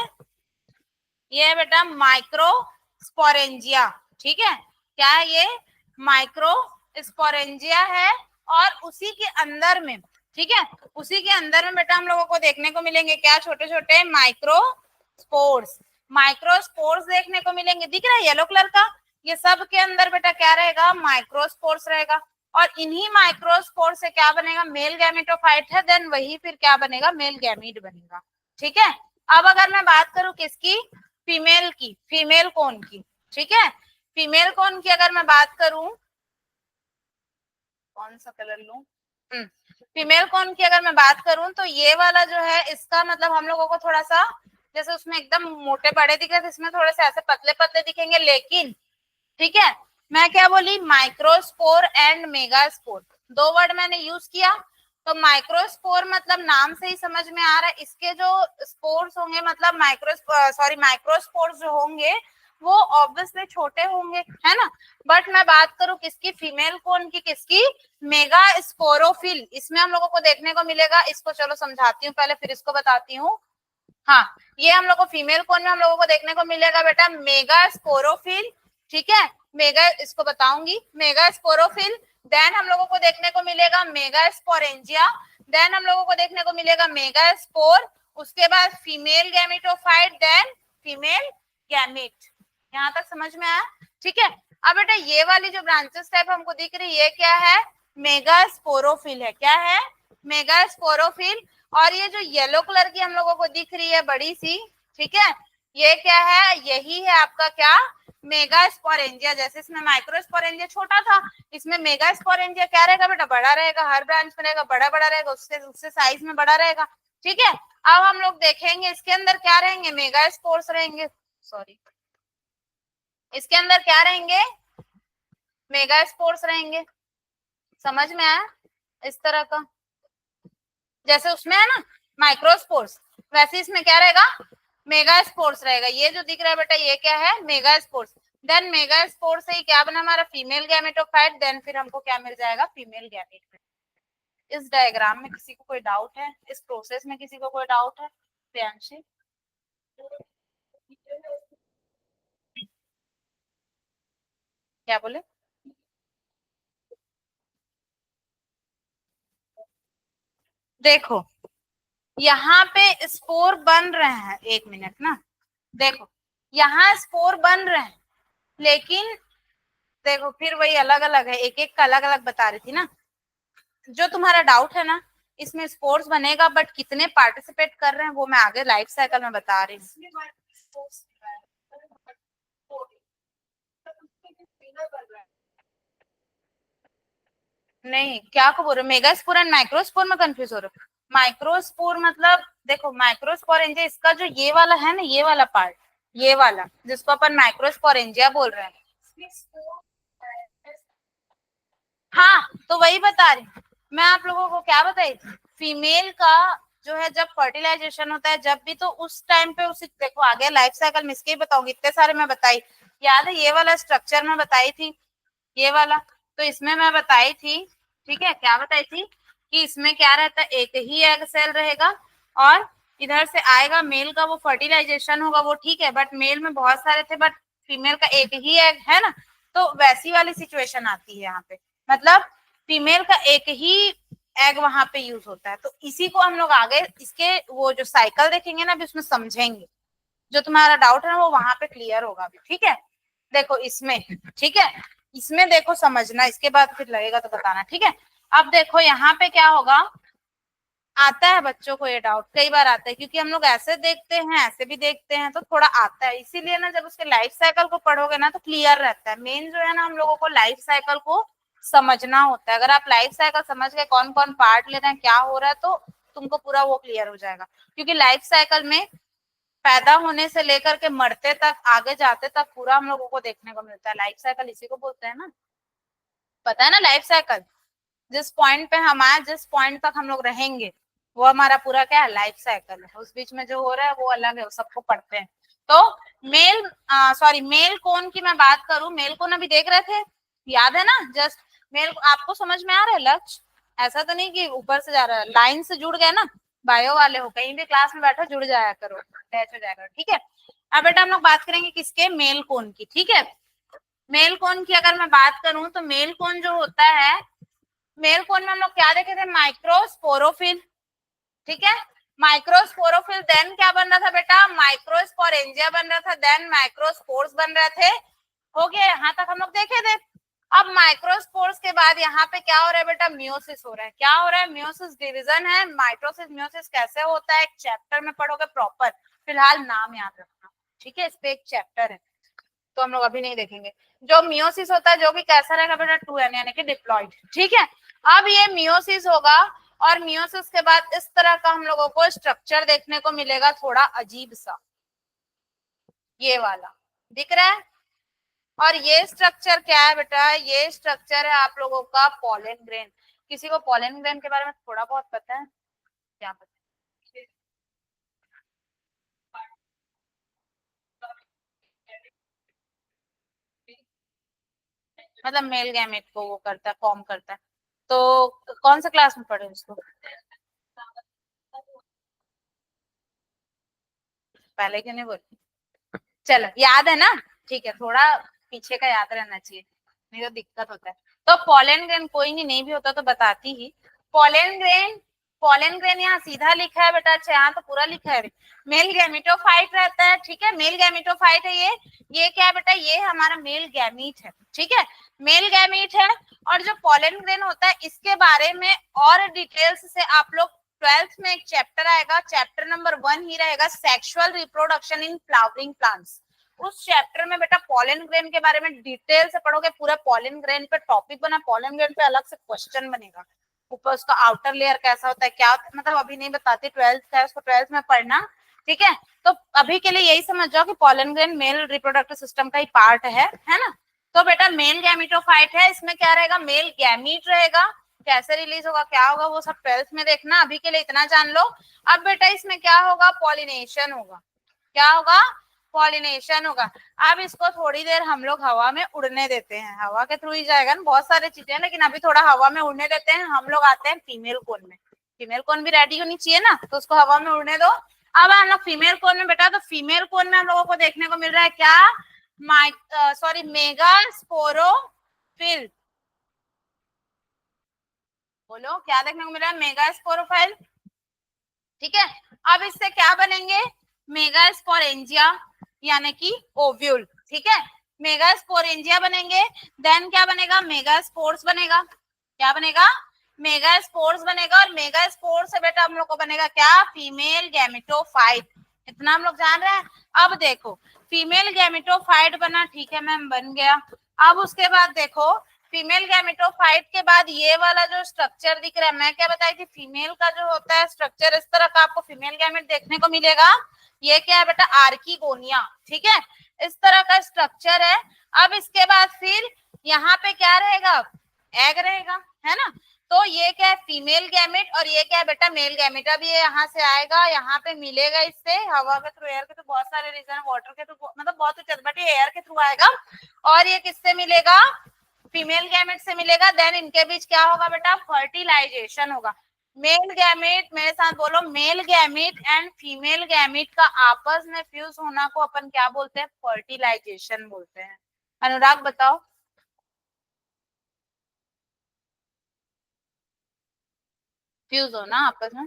ये बेटा माइक्रोस्पोरेंजिया। ठीक है, क्या है ये, माइक्रोस्पोरेंजिया है। और उसी के अंदर में, ठीक है, उसी के अंदर में बेटा हम लोगों को देखने को मिलेंगे क्या, छोटे छोटे माइक्रोस्पोर्स। माइक्रोस्पोर्स देखने को मिलेंगे, दिख रहा है येलो कलर का, ये सब के अंदर बेटा क्या रहेगा, माइक्रोस्पोर्स रहेगा। और इन्हीं माइक्रोस्पोर से क्या बनेगा, मेल गैमेटोफाइट है, देन वही फिर क्या बनेगा, मेल गैमीट बनेगा। ठीक है, अब अगर मैं बात करूं किसकी, फीमेल की, फीमेल कोन की। ठीक है, फीमेल कोन की अगर मैं बात करूं, कौन सा कलर लूं, फीमेल कोन की अगर मैं बात करूं, तो ये वाला जो है इसका मतलब हम लोगों को थोड़ा सा, जैसे उसमें एकदम मोटे बड़े दिख रहे थे, इसमें थोड़े से ऐसे पतले पतले दिखेंगे, लेकिन ठीक है, मैं क्या बोली, माइक्रोस्पोर एंड मेगास्पोर, 2 वर्ड मैंने यूज किया। तो माइक्रोस्पोर मतलब नाम से ही समझ में आ रहा है, इसके जो स्पोर्स होंगे मतलब माइक्रोस्पोर्स जो होंगे वो ऑब्वियसली छोटे होंगे, है ना। बट मैं बात करूं किसकी, फीमेल कोन की, किसकी, मेगा स्पोरोफिल, इसमें हम लोगों को देखने को मिलेगा। इसको चलो समझाती हूँ पहले, फिर इसको बताती हूँ। हाँ, ये हम लोग को फीमेल कोन में हम लोगों को देखने को मिलेगा बेटा मेगा स्पोरोफिल। ठीक है, मेगा, इसको बताऊंगी, मेगा स्पोरोफिल। देन हम लोगों को देखने को मिलेगा मेगा स्पोरेंजिया। देन हम लोगों को देखने को मिलेगा मेगा स्पोर। उसके बाद female gametophyte, then female gamete. यहाँ तक समझ में आया। ठीक है, अब बेटा ये वाली जो ब्रांचेस टाइप हमको दिख रही है, ये क्या है, मेगा स्पोरोफिल है। क्या है, मेगा स्पोरोफिल। और ये जो येलो कलर की हम लोगों को दिख रही है बड़ी सी, ठीक है, ये क्या है, यही है आपका क्या, मेगा स्पोरेंजिया, जैसे इसमें माइक्रो स्पोरेंजिया छोटा था, इसमें मेगा स्पोरेंजिया क्या रहेगा बेटा, बड़ा रहेगा, हर ब्रांच में रहेगा, बड़ा बड़ा रहेगा, उससे साइज में बड़ा रहेगा। ठीक है, अब हम लोग देखेंगे इसके अंदर क्या रहेंगे, मेगा स्पोर्स रहेंगे, सॉरी इसके अंदर क्या रहेंगे, मेगा स्पोर्स रहेंगे। समझ में आया, इस तरह का, जैसे उसमें है ना माइक्रोस्पोर्स, वैसे इसमें क्या रहेगा, मेगा स्पोर्स रहेगा। ये जो दिख रहा है बेटा ये क्या है, mega spores. Then mega spores से ही क्या बना हमारा, फीमेल गैमेटोफाइट, देन फिर हमको क्या मिल जाएगा, फीमेल गैमेट। इस डायग्राम में किसी को कोई डाउट है, इस प्रोसेस में किसी को कोई डाउट है, प्रियांशी? क्या बोले, देखो यहाँ पे स्पोर बन रहे हैं, एक मिनट ना, देखो यहाँ स्पोर बन रहे हैं, लेकिन देखो फिर वही अलग अलग है, एक एक का अलग अलग बता रही थी ना। जो तुम्हारा डाउट है ना, इसमें स्पोर्ट्स बनेगा, बट कितने पार्टिसिपेट कर रहे हैं वो मैं आगे लाइफ साइकिल में बता रही हूँ। नहीं, क्या को बोल रहे हो, मेगास्पोर एंड माइक्रोस्पोर में कंफ्यूज हो रहे हो। माइक्रोस्पोर मतलब देखो, माइक्रोस्पोरेंजिया इसका जो ये वाला है ना, ये वाला पार्ट, ये वाला जिसको अपन माइक्रोस्पोरेंजिया बोल रहे हैं। हाँ, तो वही बता रही हूँ मैं आप लोगों को, क्या बताई थी, फीमेल का जो है जब फर्टिलाइजेशन होता है, जब भी, तो उस टाइम पे उसे देखो, आगे लाइफ साइकिल में इसके ही बताऊंगी, इतने सारे मैं बताई, याद है ये वाला स्ट्रक्चर में बताई थी, ये वाला, तो इसमें मैं बताई थी, ठीक है, क्या बताई थी कि इसमें क्या रहता है, एक ही एग सेल रहेगा, और इधर से आएगा मेल का, वो फर्टिलाइजेशन होगा वो ठीक है, बट मेल में बहुत सारे थे, बट फीमेल का एक ही एग है ना, तो वैसी वाली सिचुएशन आती है यहाँ पे, मतलब फीमेल का एक ही एग वहां पे यूज होता है। तो इसी को हम लोग आगे इसके वो जो साइकिल देखेंगे ना, अभी उसमें समझेंगे, जो तुम्हारा डाउट है ना वो वहां पे क्लियर होगा अभी, ठीक है। देखो इसमें, ठीक है, इसमें देखो समझना, इसके बाद फिर लगेगा तो बताना, ठीक है। अब देखो यहाँ पे क्या होगा, आता है बच्चों को ये डाउट, कई बार आता है, क्योंकि हम लोग ऐसे देखते हैं ऐसे भी देखते हैं, तो थोड़ा आता है, इसीलिए ना जब उसके लाइफ साइकिल को पढ़ोगे ना तो क्लियर रहता है। मेन जो है ना, हम लोगों को लाइफ साइकिल को समझना होता है। अगर आप लाइफ साइकिल समझ के कौन कौन पार्ट ले रहे हैं, क्या हो रहा है, तो तुमको पूरा वो क्लियर हो जाएगा। क्योंकि लाइफ साइकिल में पैदा होने से लेकर के मरते तक, आगे जाते तक पूरा हम लोगों को देखने को मिलता है। लाइफ साइकिल इसी को बोलते हैं ना, पता है ना, लाइफ साइकिल जिस पॉइंट पे हम आए, जिस पॉइंट तक हम लोग रहेंगे, वो हमारा पूरा क्या है, लाइफ साइकिल है। उस बीच में जो हो रहा है वो अलग है, वो सबको पढ़ते हैं। तो मेल सॉरी मेल कोन की मैं बात करूं, मेल कोन अभी देख रहे थे, याद है ना, जस्ट मेल, आपको समझ में आ रहा है लक्ष्य, ऐसा तो नहीं कि ऊपर से जा रहा है, लाइन से जुड़ गए ना, बायो वाले हो, कहीं भी क्लास में बैठो जुड़ जाया करो, अटैच हो जाया करो, ठीक है। अब बेटा हम लोग बात करेंगे किसके, मेल कोन की, ठीक है। मेल कोन की अगर मैं बात करूं, तो मेल कोन जो होता है, मेल कोन में हम लोग क्या देखे थे, माइक्रोस्पोरोफिल, ठीक है, माइक्रोस्पोरोफिल, देन क्या बन रहा था बेटा, माइक्रोस्पोरेंजिया बन रहा था, देन माइक्रोस्पोर्स बन रहे थे, हो गया, यहाँ तक हम लोग देखे थे। अब माइक्रोस्पोर्स के बाद यहाँ पे क्या हो रहा है बेटा, मियोसिस हो रहा है। क्या हो रहा है, मियोसिस डिवीजन है, माइटोसिस मियोसिस कैसे होता है, एक चैप्टर में पढ़ोगे प्रॉपर, फिलहाल नाम याद रखना, ठीक है, इस पे एक चैप्टर है, तो हम लोग अभी नहीं देखेंगे। जो मियोसिस होता है, जो कि कैसा रहेगा बेटा, 2n यानी कि डिप्लॉइड, ठीक है। अब ये मियोसिस होगा, और मियोसिस के बाद इस तरह का हम लोगों को स्ट्रक्चर देखने को मिलेगा, थोड़ा अजीब सा, ये वाला दिख रहा है। और ये स्ट्रक्चर क्या है बेटा, ये स्ट्रक्चर है आप लोगों का पॉलन ग्रेन। किसी को पॉलन ग्रेन के बारे में थोड़ा बहुत पता है, क्या पता है? मतलब मेल गैमेट को वो करता है, फॉर्म करता है। तो कौन सा क्लास में पढ़े उसको, पहले क्यों नहीं बोली, चलो याद है ना, ठीक है, थोड़ा पीछे का याद रहना चाहिए, नहीं तो दिक्कत होता है। तो पोलन ग्रेन कोई नहीं भी होता तो बताती ही। पोलन ग्रेन, पोलन ग्रेन यहाँ सीधा लिखा है बेटा, अच्छा यहाँ तो पूरा लिखा है, मेल गैमेटोफाइट रहता है, ठीक है, मेल गैमेटोफाइट है ये क्या है बेटा, ये हमारा मेल गैमीट है, ठीक है, मेल गैमीट है। और जो पोलन ग्रेन होता है, इसके बारे में और डिटेल्स से आप लोग 12th में एक चैप्टर आएगा, चैप्टर नंबर 1 ही रहेगा, sexual reproduction in flowering plants. उस चैप्टर में बेटा पॉलन ग्रेन के बारे में डिटेल से पढ़ोगे, पूरा पॉलन ग्रेन पे टॉपिक बना, पॉलन ग्रेन पे अलग से क्वेश्चन बनेगा, ऊपर उसका आउटर लेयर कैसा होता है, क्या मतलब अभी नहीं बताती, 12th का है उसको 12th में पढ़ना, ठीक है। तो अभी के लिए यही समझ जाओ कि pollen grain male reproductive system का ही पार्ट है ना। तो बेटा मेल गैमेटोफाइट है, इसमें क्या रहेगा, मेल गैमीट रहेगा, कैसे रिलीज होगा क्या होगा वो सब 12th में देखना, अभी के लिए इतना जान लो। अब बेटा इसमें क्या होगा, पॉलिनेशन होगा, क्या होगा, पॉलिनेशन होगा। अब इसको थोड़ी देर हम लोग हवा में उड़ने देते हैं, हवा के थ्रू ही जाएगा ना बहुत सारी चीजें, लेकिन अभी थोड़ा हवा में उड़ने देते हैं। हम लोग आते हैं फीमेल कोन में, फीमेल कोन भी रेडी होनी चाहिए ना, तो उसको हवा में उड़ने दो। अब हम लोग फीमेल कोन में बेटा, तो फीमेल कोन में हम लोगों को देखने को मिल रहा है क्या, सॉरी मेगास्पोरोफिल, बोलो क्या देखने को मिल रहा है, मेगास्पोरोफाइल, ठीक है। अब इससे क्या बनेंगे, मेगास्पोरेंजिया यानी कि ओव्यूल, ठीक है, मेगास्पोरेंजिया बनेंगे। देन क्या बनेगा, मेगास्पोर्स बनेगा, क्या बनेगा, मेगास्पोर्स बनेगा, और मेगास्पोर्स से बेटा हम लोग को बनेगा क्या, फीमेल गैमेटोफाइट, इतना हम लोग जान रहे हैं। अब देखो फीमेल गैमेटोफाइट बना, ठीक है मैम बन गया। अब उसके बाद देखो फीमेल गैमेटोफाइट के बाद ये वाला जो स्ट्रक्चर दिख रहा है, मैं क्या बताई थी, फीमेल का जो होता है स्ट्रक्चर इस तरह का आपको फीमेल गैमेट देखने को मिलेगा। ये क्या है बेटा, आर्कीगोनिया, ठीक है, इस तरह का स्ट्रक्चर है। अब इसके बाद फिर यहाँ पे क्या रहेगा, एग रहेगा, है ना। तो ये क्या है, फीमेल गैमेट, और ये क्या है बेटा, मेल गैमेट। अब ये यहाँ से आएगा, यहाँ पे मिलेगा इससे हवा के थ्रू, एयर के थ्रू, बहुत सारे रीजन, वाटर के थ्रू, मतलब बहुत कुछ, बट ये एयर के थ्रू आएगा। और ये किससे मिलेगा, फीमेल गैमेट से मिलेगा। देन इनके बीच क्या होगा बेटा, फर्टिलाइजेशन होगा। मेल गैमेट, मेरे साथ बोलो, male gamete and female gamete का आपस में फ्यूज होना को अपन क्या बोलते हैं, फर्टिलाइजेशन बोलते हैं। अनुराग बताओ, फ्यूज होना आपस में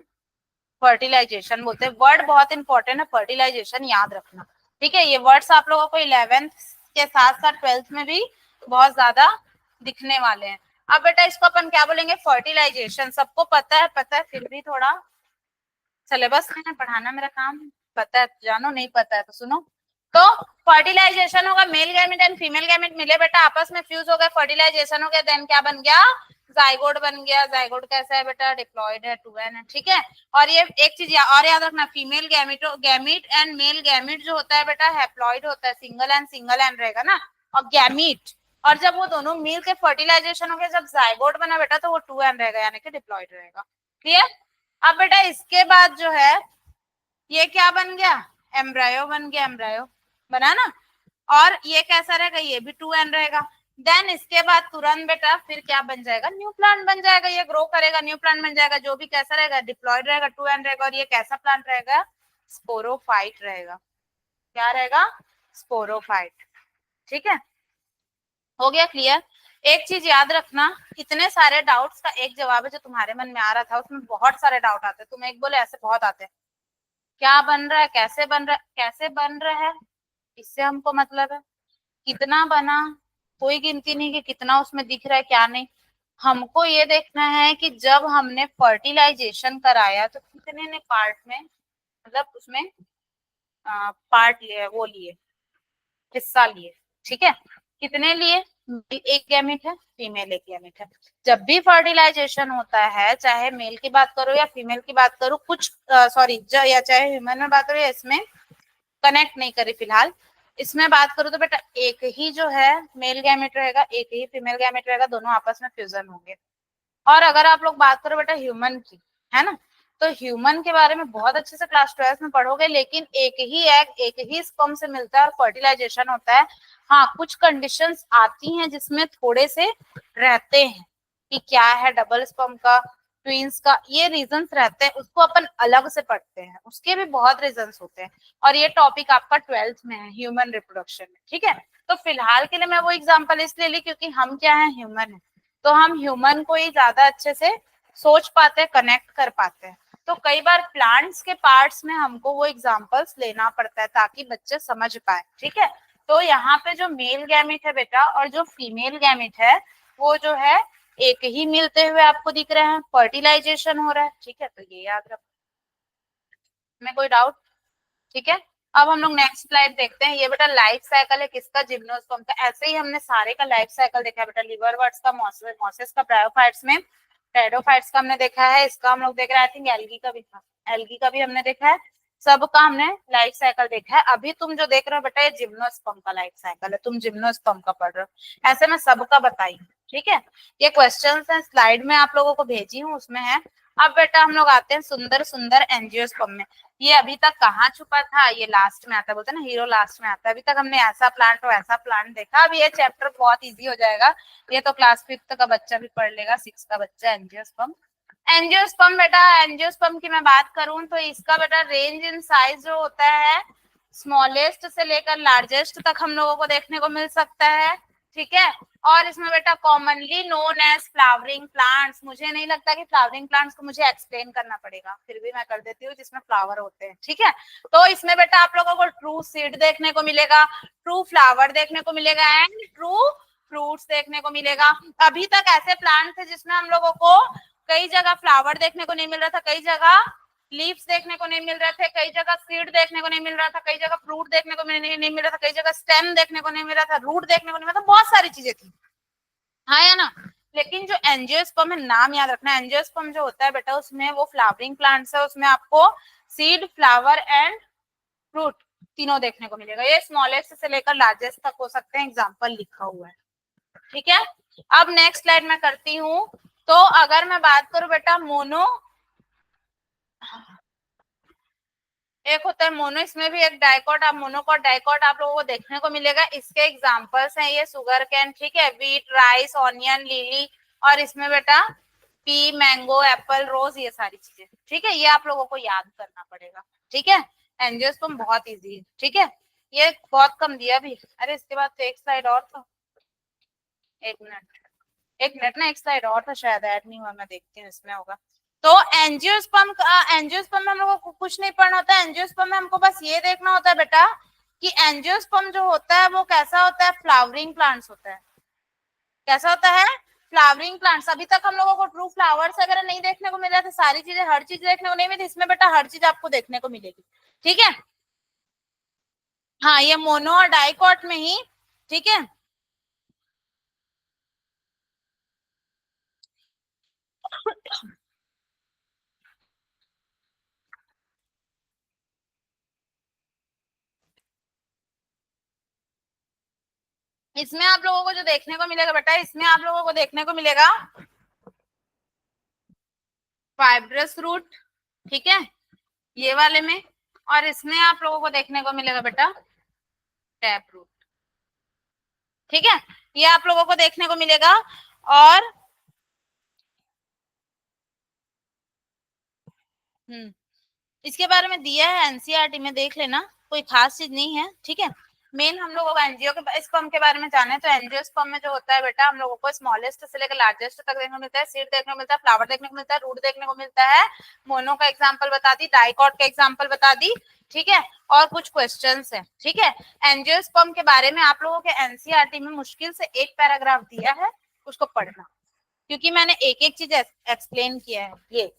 फर्टिलाइजेशन बोलते हैं। वर्ड बहुत इंपॉर्टेंट है, फर्टिलाइजेशन याद रखना, ठीक है। ये वर्ड्स आप लोगों को 11th के साथ साथ 12th में भी बहुत ज्यादा दिखने वाले हैं। अब बेटा इसको अपन क्या बोलेंगे, फर्टिलाइजेशन। सबको पता है, फिर भी थोड़ा सिलेबस में पढ़ाना मेरा काम, पता है जानो, नहीं पता है तो सुनो। तो फर्टिलाइजेशन होगा, male gamete and female gamete मिले बेटा, आपस में फ्यूज हो गए, फर्टिलाइजेशन हो गया, देन क्या बन गया, जाइगोट बन गया। जाइगोट कैसा है बेटा, डिप्लॉयड है, 2n है, ठीक है। और ये एक चीज और याद रखना, female gamete and male gamete जो होता है बेटा, हैप्लॉइड होता है, सिंगल एंड रहेगा ना। और गैमीट, और जब वो दोनों मिल के फर्टिलाइजेशन हो गया, जब जाइगोट बना बेटा, तो वो 2n रहेगा, यानी कि डिप्लॉयड रहेगा, क्लियर। अब बेटा इसके बाद जो है ये क्या बन गया, एम्ब्रायो बन गया, एम्ब्रायो बना ना। और ये कैसा रहेगा, ये भी 2n रहेगा। देन इसके बाद तुरंत बेटा फिर क्या बन जाएगा, न्यू प्लांट बन जाएगा, ये ग्रो करेगा, न्यू प्लांट बन जाएगा, जो भी कैसा रहेगा, डिप्लॉयड रहेगा, 2n रहेगा। और ये कैसा प्लांट रहेगा, स्पोरोफाइट रहेगा, क्या रहेगा, स्पोरोफाइट, ठीक है। हो गया क्लियर। एक चीज याद रखना, इतने सारे डाउट्स का एक जवाब है जो तुम्हारे मन में आ रहा था, उसमें बहुत सारे डाउट आते हैं, तुम एक बोले ऐसे बहुत आते हैं, क्या बन रहा है, कैसे बन रहा है, कैसे बन रहा है, इससे हमको मतलब है, कितना बना, कोई गिनती नहीं कि कितना उसमें दिख रहा है क्या नहीं। हमको ये देखना है कि जब हमने फर्टिलाइजेशन कराया तो कितने ने पार्ट में, मतलब उसमें पार्ट लिए, वो लिए, हिस्सा लिए, ठीक है। कितने लिए, एक गैमेट है, फीमेल एक गैमेट है। जब भी फर्टिलाइजेशन होता है, चाहे मेल की बात करो या फीमेल की बात करो, कुछ सॉरी या चाहे ह्यूमन में बात करो, या इसमें कनेक्ट नहीं करी फिलहाल, इसमें बात करूं तो बेटा एक ही जो है मेल गैमेट रहेगा, एक ही फीमेल गैमेट रहेगा, दोनों आपस में फ्यूजन होंगे। और अगर आप लोग बात करो बेटा ह्यूमन की, है ना, तो ह्यूमन के बारे में बहुत अच्छे से क्लास 12 में पढ़ोगे, लेकिन एक ही एग एक ही स्पर्म से मिलता है और फर्टिलाइजेशन होता है। हाँ कुछ कंडीशंस आती हैं जिसमें थोड़े से रहते हैं कि क्या है, डबल स्पर्म का, ट्विंस का, ये रीजंस रहते हैं, उसको अपन अलग से पढ़ते हैं, उसके भी बहुत रीजंस होते हैं। और ये टॉपिक आपका 12th में है, ह्यूमन रिप्रोडक्शन में, ठीक है। तो फिलहाल के लिए मैं वो एग्जाम्पल इसलिए ली क्योंकि हम क्या है, ह्यूमन है, तो हम ह्यूमन को ही ज्यादा अच्छे से सोच पाते हैं, कनेक्ट कर पाते हैं। तो कई बार प्लांट्स के पार्ट्स में हमको वो एग्जांपल्स लेना पड़ता है ताकि बच्चे समझ पाए, ठीक है। तो यहाँ पे जो मेल गैमेट है बेटा और जो फीमेल गैमेट है, वो जो है एक ही मिलते हुए आपको दिख रहे हैं, फर्टिलाइजेशन हो रहा है, ठीक है। तो ये याद रखो, में कोई डाउट, ठीक है। अब हम लोग नेक्स्ट स्लाइड देखते हैं। ये बेटा लाइफ साइकिल है किसका, जिम्नोस्पर्म का। ऐसे ही हमने सारे का लाइफ साइकिल देखा है बेटा, लिवरवर्ट्स का, मोसेस का, ब्रायोफाइट्स में टेडोफाइट्स का हमने देखा है, इसका हम लोग देख रहे हैं। आई थिंक एल्गी का भी था, एल्गी का भी हमने देखा है, सबका हमने लाइफ साइकिल देखा है। अभी तुम जो देख रहे हो बेटा ये जिम्नोस्पर्म का लाइफ साइकिल है, तुम जिम्नोस्पर्म का पढ़ रहे हो। ऐसे मैं सबका बताई, ठीक है। ये क्वेश्चंस हैं स्लाइड में आप लोगों को भेजी हूँ, उसमें है। अब बेटा हम लोग आते हैं सुंदर सुंदर एंजियोस्पर्म में। ये अभी तक कहाँ छुपा था, ये लास्ट में आता है, बोलते हैं ना हीरो लास्ट में आता है। अभी तक हमने ऐसा प्लांट और ऐसा प्लांट देखा। अब ये चैप्टर बहुत इजी हो जाएगा, ये तो क्लास 5th का बच्चा भी पढ़ लेगा, 6 का बच्चा। एंजियोस्पर्म, एंजियोस्पर्म बेटा, एंजियोस्पर्म की मैं बात करूं तो इसका बेटा रेंज इन साइज जो होता है, स्मॉलेस्ट से लेकर लार्जेस्ट तक हम लोगों को देखने को मिल सकता है, ठीक है। और इसमें बेटा commonly known as flowering plants. मुझे नहीं लगता कि फ्लावरिंग प्लांट्स को मुझे एक्सप्लेन करना पड़ेगा, फिर भी मैं कर देती हूँ, जिसमें फ्लावर होते हैं, ठीक है। तो इसमें बेटा आप लोगों को ट्रू सीड देखने को मिलेगा, ट्रू फ्लावर देखने को मिलेगा एंड ट्रू फ्रूट्स देखने को मिलेगा। अभी तक ऐसे प्लांट थे जिसमें हम लोगों को कई जगह फ्लावर देखने को नहीं मिल रहा था, कई जगह लीव्स देखने को नहीं मिल रहे थे, कई जगह सीड देखने को नहीं मिल रहा था, कई जगह फ्रूट देखने को नहीं मिल रहा था, कई जगह स्टेम देखने को नहीं मिल रहा था, रूट देखने को नहीं मिल रहा था, बहुत सारी चीजें थी, हाँ या ना। लेकिन जो एंजियोस्पर्म है, नाम याद रखना, एंजियोस्पर्म जो होता है बेटा उसमें वो फ्लावरिंग प्लांट्स है, उसमें आपको सीड, फ्लावर एंड फ्रूट तीनों देखने को मिलेगा। ये स्मॉलेस्ट से लेकर लार्जेस्ट तक हो सकते हैं, एग्जाम्पल लिखा हुआ है, ठीक है। अब नेक्स्ट स्लाइड में करती हूँ। तो अगर मैं बात करूं बेटा मोनो, एक होता है मोनो, इसमें भी एक डाइकॉट, आप मोनोकॉट डाइकॉट आप लोगों को देखने को मिलेगा। इसके एग्जांपल्स हैं ये सुगर कैन, ठीक है, व्हीट, राइस, ऑनियन, लिली, और इसमें बेटा पी, मैंगो, एप्पल, रोज, ये सारी चीजें, ठीक है। ये आप लोगों को याद करना पड़ेगा, ठीक है। एंजियोस्पर्म बहुत इजी है, ठीक है। ये बहुत कम दिया भी। अरे इसके बाद तो एक स्लाइड और था, एक मिनट, एक मिनट ना, एक स्लाइड और था शायद ऐड नहीं हुआ, मैं देखती हूँ इसमें होगा। तो एंजियोस्पर्म का, एंजियोस्पर्म में हम लोगों को कुछ नहीं पढ़ना होता है। एंजियोस्पर्म में हमको बस ये देखना होता है बेटा कि एंजियोस्पर्म जो होता है वो कैसा होता है, फ्लावरिंग प्लांट्स होता है। कैसा होता है, फ्लावरिंग प्लांट्स। अभी तक हम लोगों को ट्रू फ्लावर्स वगैरह नहीं देखने को मिला था, सारी चीजें, हर चीज देखने को नहीं मिली, इसमें बेटा हर चीज आपको देखने को मिलेगी, ठीक है। हाँ, ये मोनो और डाइकॉट में ही, ठीक है। इसमें आप लोगों को जो देखने को मिलेगा बेटा, इसमें आप लोगों को देखने को मिलेगा फाइब्रस रूट, ठीक है, ये वाले में। और इसमें आप लोगों को देखने को मिलेगा बेटा टैप रूट, ठीक है, ये आप लोगों को देखने को मिलेगा। और इसके बारे में दिया है एनसीईआरटी में, देख लेना, कोई खास चीज नहीं है, ठीक है। मेन हम लोगों को एनजीओ के स्पर्म के बारे में जाने, तो एंजियोस्पर्म में जो होता है बेटा हम लोगों को स्मॉलेस्ट से लेकर लार्जेस्ट तक देखने को मिलता है, सीड देखने को मिलता है, फ्लावर देखने को मिलता है, रूट देखने को मिलता है। मोनो का एग्जांपल बता दी, डाइकॉट का एग्जांपल बता दी, ठीक है। और कुछ क्वेश्चंस है, ठीक है। एंजियोस्पर्म के बारे में आप लोगों के एनसीईआरटी में मुश्किल से एक पैराग्राफ दिया है, उसको पढ़ना, क्योंकि मैंने एक एक चीज एक्सप्लेन किया है। ये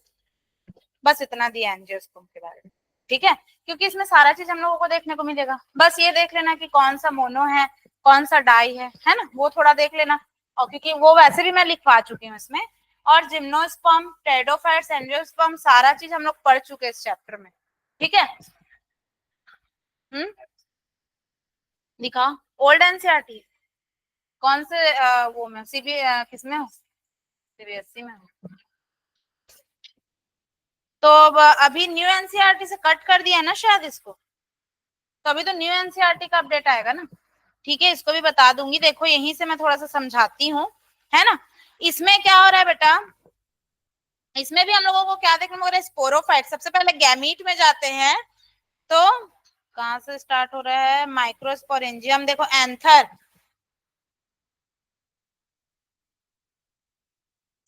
बस इतना दिया एंजियोस्पर्म के बारे में, ठीक है, क्योंकि इसमें सारा चीज हम लोगों को देखने को मिलेगा। बस ये देख लेना कि कौन सा मोनो है, कौन सा डाई है ना, वो थोड़ा देख लेना। और क्योंकि वो वैसे भी मैं लिखवा चुकी हूँ इसमें। और जिम्नोस्पर्म, टेरिडोफाइट्स, एंजियोस्पर्म सारा चीज हम लोग पढ़ चुके हैं इस चैप्टर में, ठीक है। दिखा ओल्ड एनसीईआरटी कौन से वो में, सीबी किसमें हो, सीबीएसई में हो। तो अभी न्यू एनसीईआरटी से कट कर दिया है ना शायद इसको, तो अभी तो न्यू एनसीईआरटी का अपडेट आएगा ना, ठीक है। इसको भी बता दूंगी, देखो यहीं से मैं थोड़ा सा समझाती हूँ, है ना। इसमें क्या हो रहा है बेटा, इसमें भी हम लोगों को क्या देखने को, स्पोरोफाइट। सबसे पहले गैमीट में जाते हैं, तो कहां से स्टार्ट हो रहा है, माइक्रोस्पोरेंजियम, देखो एंथर,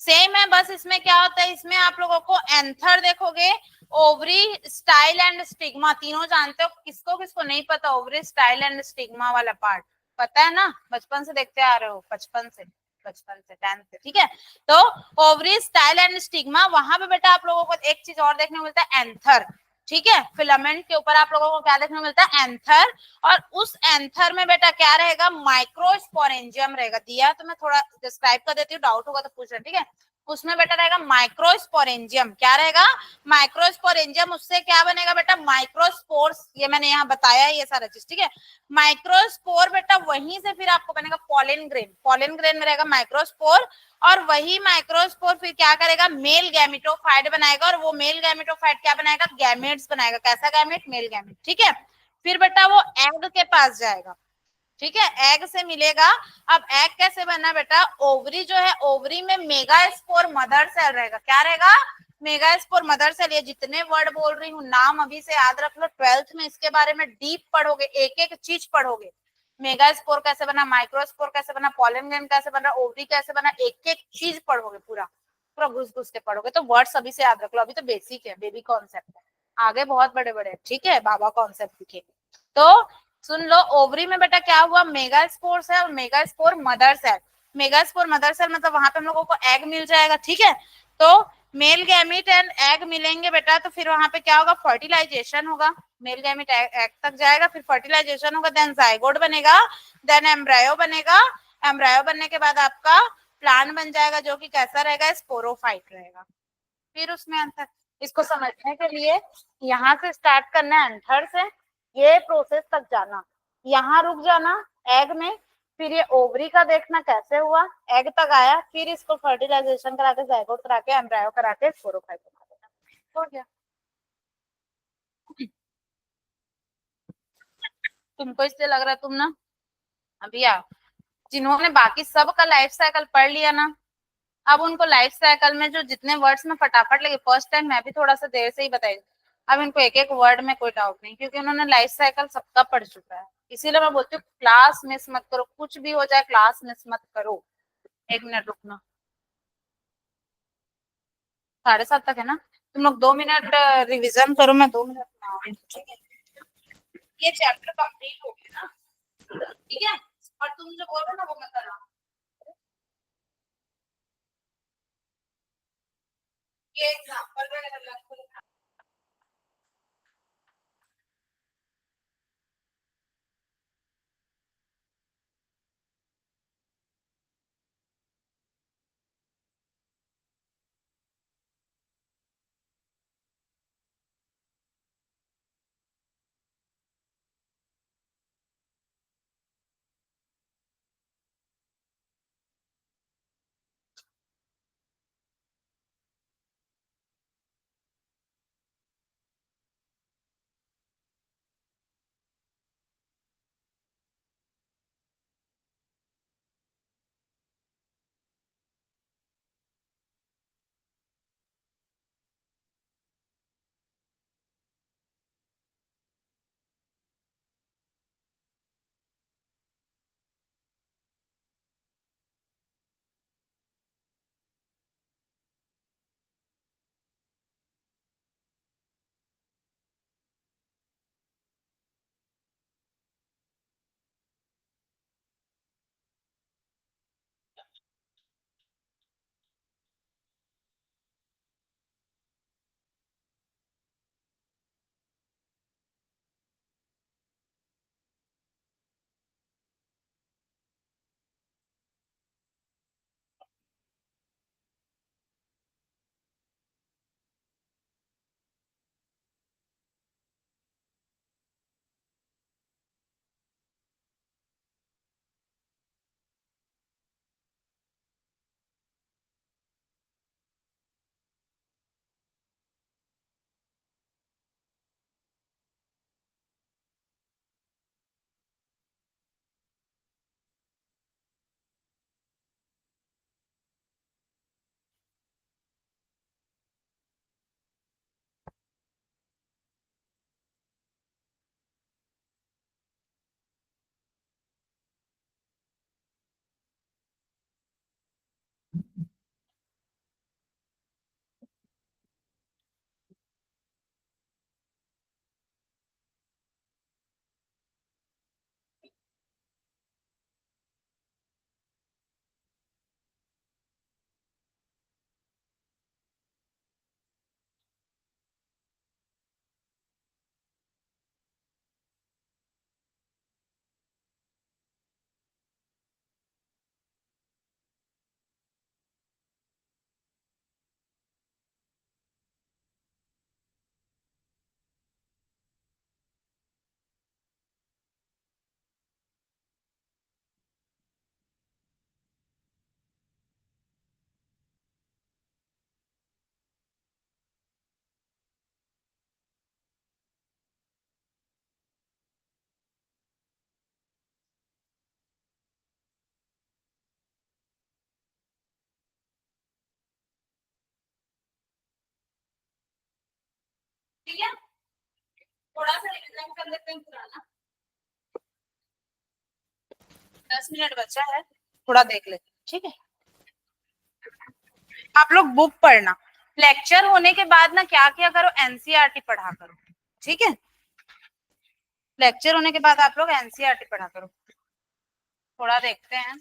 सेम है, बस इसमें क्या होता है, इसमें आप लोगों को एंथर देखोगे, ओवरी, स्टाइल एंड स्टिग्मा, तीनों जानते हो, किसको किसको नहीं पता ओवरी, स्टाइल एंड स्टिग्मा वाला पार्ट, पता है ना, बचपन से देखते आ रहे हो, बचपन से 10th से, ठीक है। तो ओवरी, स्टाइल एंड स्टिग्मा, वहां पे बेटा आप लोगों को एक चीज और देखने को मिलता है, एंथर, ठीक है, फिलामेंट के ऊपर आप लोगों को क्या देखने को मिलता है, एंथर, और उस एंथर में बेटा क्या रहेगा, माइक्रोस्पोरेंजियम रहेगा। दिया तो मैं थोड़ा डिस्क्राइब कर देती हूँ, डाउट होगा तो पूछना, ठीक है। उसमें बेटा रहेगा माइक्रोस्पोरेंजियम, क्या रहेगा, माइक्रोस्पोरेंजियम। उससे क्या बनेगा बेटा, माइक्रोस्पोर्स, ये मैंने यहाँ बताया है ये सारा चीज, ठीक है। माइक्रोस्पोर बेटा वहीं से फिर आपको बनेगा पॉलन ग्रेन, पॉलन ग्रेन में रहेगा माइक्रोस्पोर, और वही माइक्रोस्पोर फिर क्या करेगा, मेल गैमेटोफाइट बनाएगा, और वो मेल गैमेटोफाइट क्या बनाएगा, गैमेट्स बनाएगा। कैसा गैमेट, मेल गैमेट, ठीक है। फिर बेटा वो एग के पास जाएगा, ठीक है, एग से मिलेगा। अब एग कैसे बना बेटा, ओवरी जो है, ओवरी में मेगास्पोर मदर सेल रहेगा, क्या रहेगा, मेगास्पोर मदर सेल। ये जितने वर्ड बोल रही हूँ नाम अभी से याद रख लो, 12th में इसके बारे में डीप पढ़ोगे, एक एक चीज पढ़ोगे। मेगास्पोर कैसे बना, माइक्रोस्पोर कैसे बना, पॉलन ग्रेन कैसे बना, ओवरी कैसे बना, एक एक चीज पढ़ोगे, पूरा पूरा घुस घुस के पढ़ोगे। तो वर्ड्स अभी से याद रख लो, अभी तो बेसिक है, बेबी कॉन्सेप्ट है, आगे बहुत बड़े बड़े, ठीक है, बाबा कॉन्सेप्ट दिखेंगे। तो सुन लो, ओवरी में बेटा क्या हुआ, मेगास्पोर है, और megaspore mother cell. Megaspore mother cell मतलब वहां पे हम लोगों को एग मिल जाएगा, ठीक है। तो मेल गैमिट एंड एग मिलेंगे बेटा, तो फिर वहां पे क्या होगा, फर्टिलाइजेशन होगा। मेल गैमिट एग तक जाएगा, फिर फर्टिलाइजेशन होगा, देन जाइगोट बनेगा, देन एम्ब्रायो बनेगा। एम्ब्रायो बनने के बाद आपका प्लांट बन जाएगा, जो कि कैसा रहेगा, स्पोरोफाइट रहेगा। फिर उसमें आंसर, इसको समझने के लिए यहाँ से स्टार्ट करना है, एंथर से ये प्रोसेस तक जाना, यहाँ रुक जाना एग में, फिर ये ओवरी का देखना कैसे हुआ, एग तक आया, फिर इसको फर्टिलाइजेशन करा के, जाइगोट करा के, एम्ब्रायो करा के, स्पोरोफाइट बना देना, हो गया। तुमको इसलिए लग रहा है तुम ना अभी आ, जिन्होंने बाकी सब का लाइफ साइकिल पढ़ लिया ना, अब उनको लाइफ साइकिल में जो जितने वर्ड्स में फटाफट लगे, फर्स्ट टाइम मैं भी थोड़ा सा देर से ही बताई, अब इनको एक एक वर्ड में कोई डाउट नहीं, क्योंकि उन्होंने लाइफ साइकिल सबका पढ़ चुका है। इसीलिए मैं बोलती हूँ क्लास मिस मत करो, कुछ भी हो जाए क्लास मिस मत करो। 1 मिनट रुकना, 7:30 तक है ना, तुम लोग 2 मिनट रिविजन करो, मैं 2 मिनट में आ रही हूँ, ठीक है। ये चैप्टर कंप्लीट हो गया ना, ठीक है, और तुम जो बोल रहे हो ना वो मैं कर रहा हूँ। ये एग्जाम्पल वगैरह ठीक है, थोड़ा सा रिविजन कर लेते हैं पुराना। 10 मिनट बचा है, थोड़ा देख लेते हैं। ठीक है, आप लोग बुक पढ़ना, लेक्चर होने के बाद ना क्या क्या करो, एनसीईआरटी पढ़ा करो। ठीक है, लेक्चर होने के बाद आप लोग एनसीईआरटी पढ़ा करो। थोड़ा देखते हैं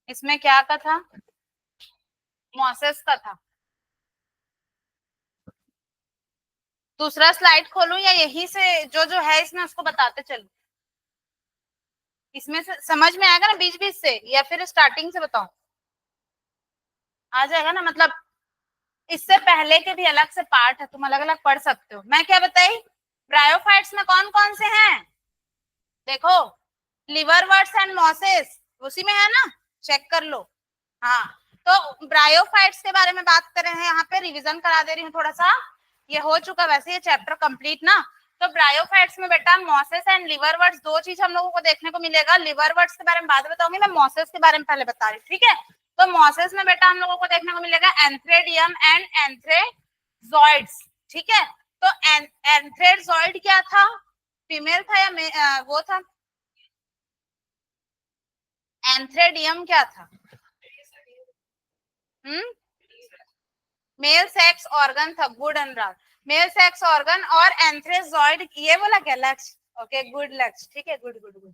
इसमें क्या का था, मोसेस का था। दूसरा स्लाइड खोलूं या यहीं से जो जो है इसमें उसको बताते चलूं? इसमें से समझ में आएगा ना बीच बीच से, या फिर स्टार्टिंग से बताऊं? आ जाएगा ना, मतलब इससे पहले के भी अलग से पार्ट है, तुम अलग अलग पढ़ सकते हो। मैं क्या बताई, ब्रायोफाइट्स में कौन कौन से हैं? देखो, लिवरवर्ट्स एंड मॉसेस उसी में है ना, चेक कर लो। हाँ, तो ब्रायोफाइट्स के बारे में बात कर रहे हैं, यहाँ पे रिवीजन करा दे रही हूँ थोड़ा सा, ये हो चुका वैसे ये चैप्टर कंप्लीट ना। तो ब्रायोफाइट्स में बेटा मॉसेस एंड लिवरवर्ट्स दो चीज हम लोगों को देखने को मिलेगा। लिवरवर्ट्स के बारे में बाद में बताऊंगी, मैं मॉसेस के बारे में पहले बता रही हूँ। ठीक है, तो मॉसेस में बेटा हम लोगों को देखने को मिलेगा एंथ्रेडियम एंड एंथ्रेजॉइड्स। ठीक है, तो एंथ्रेजॉइड क्या था, फीमेल था या वो था? एंथ्रेडियम क्या था? मेल सेक्स ऑर्गन था, गुड अनुराग, मेल सेक्स ऑर्गन। और एंथ्रेजॉइड ये बोला क्या, लक्ष्य? ओके गुड लक्ष्य, ठीक है, गुड गुड गुड,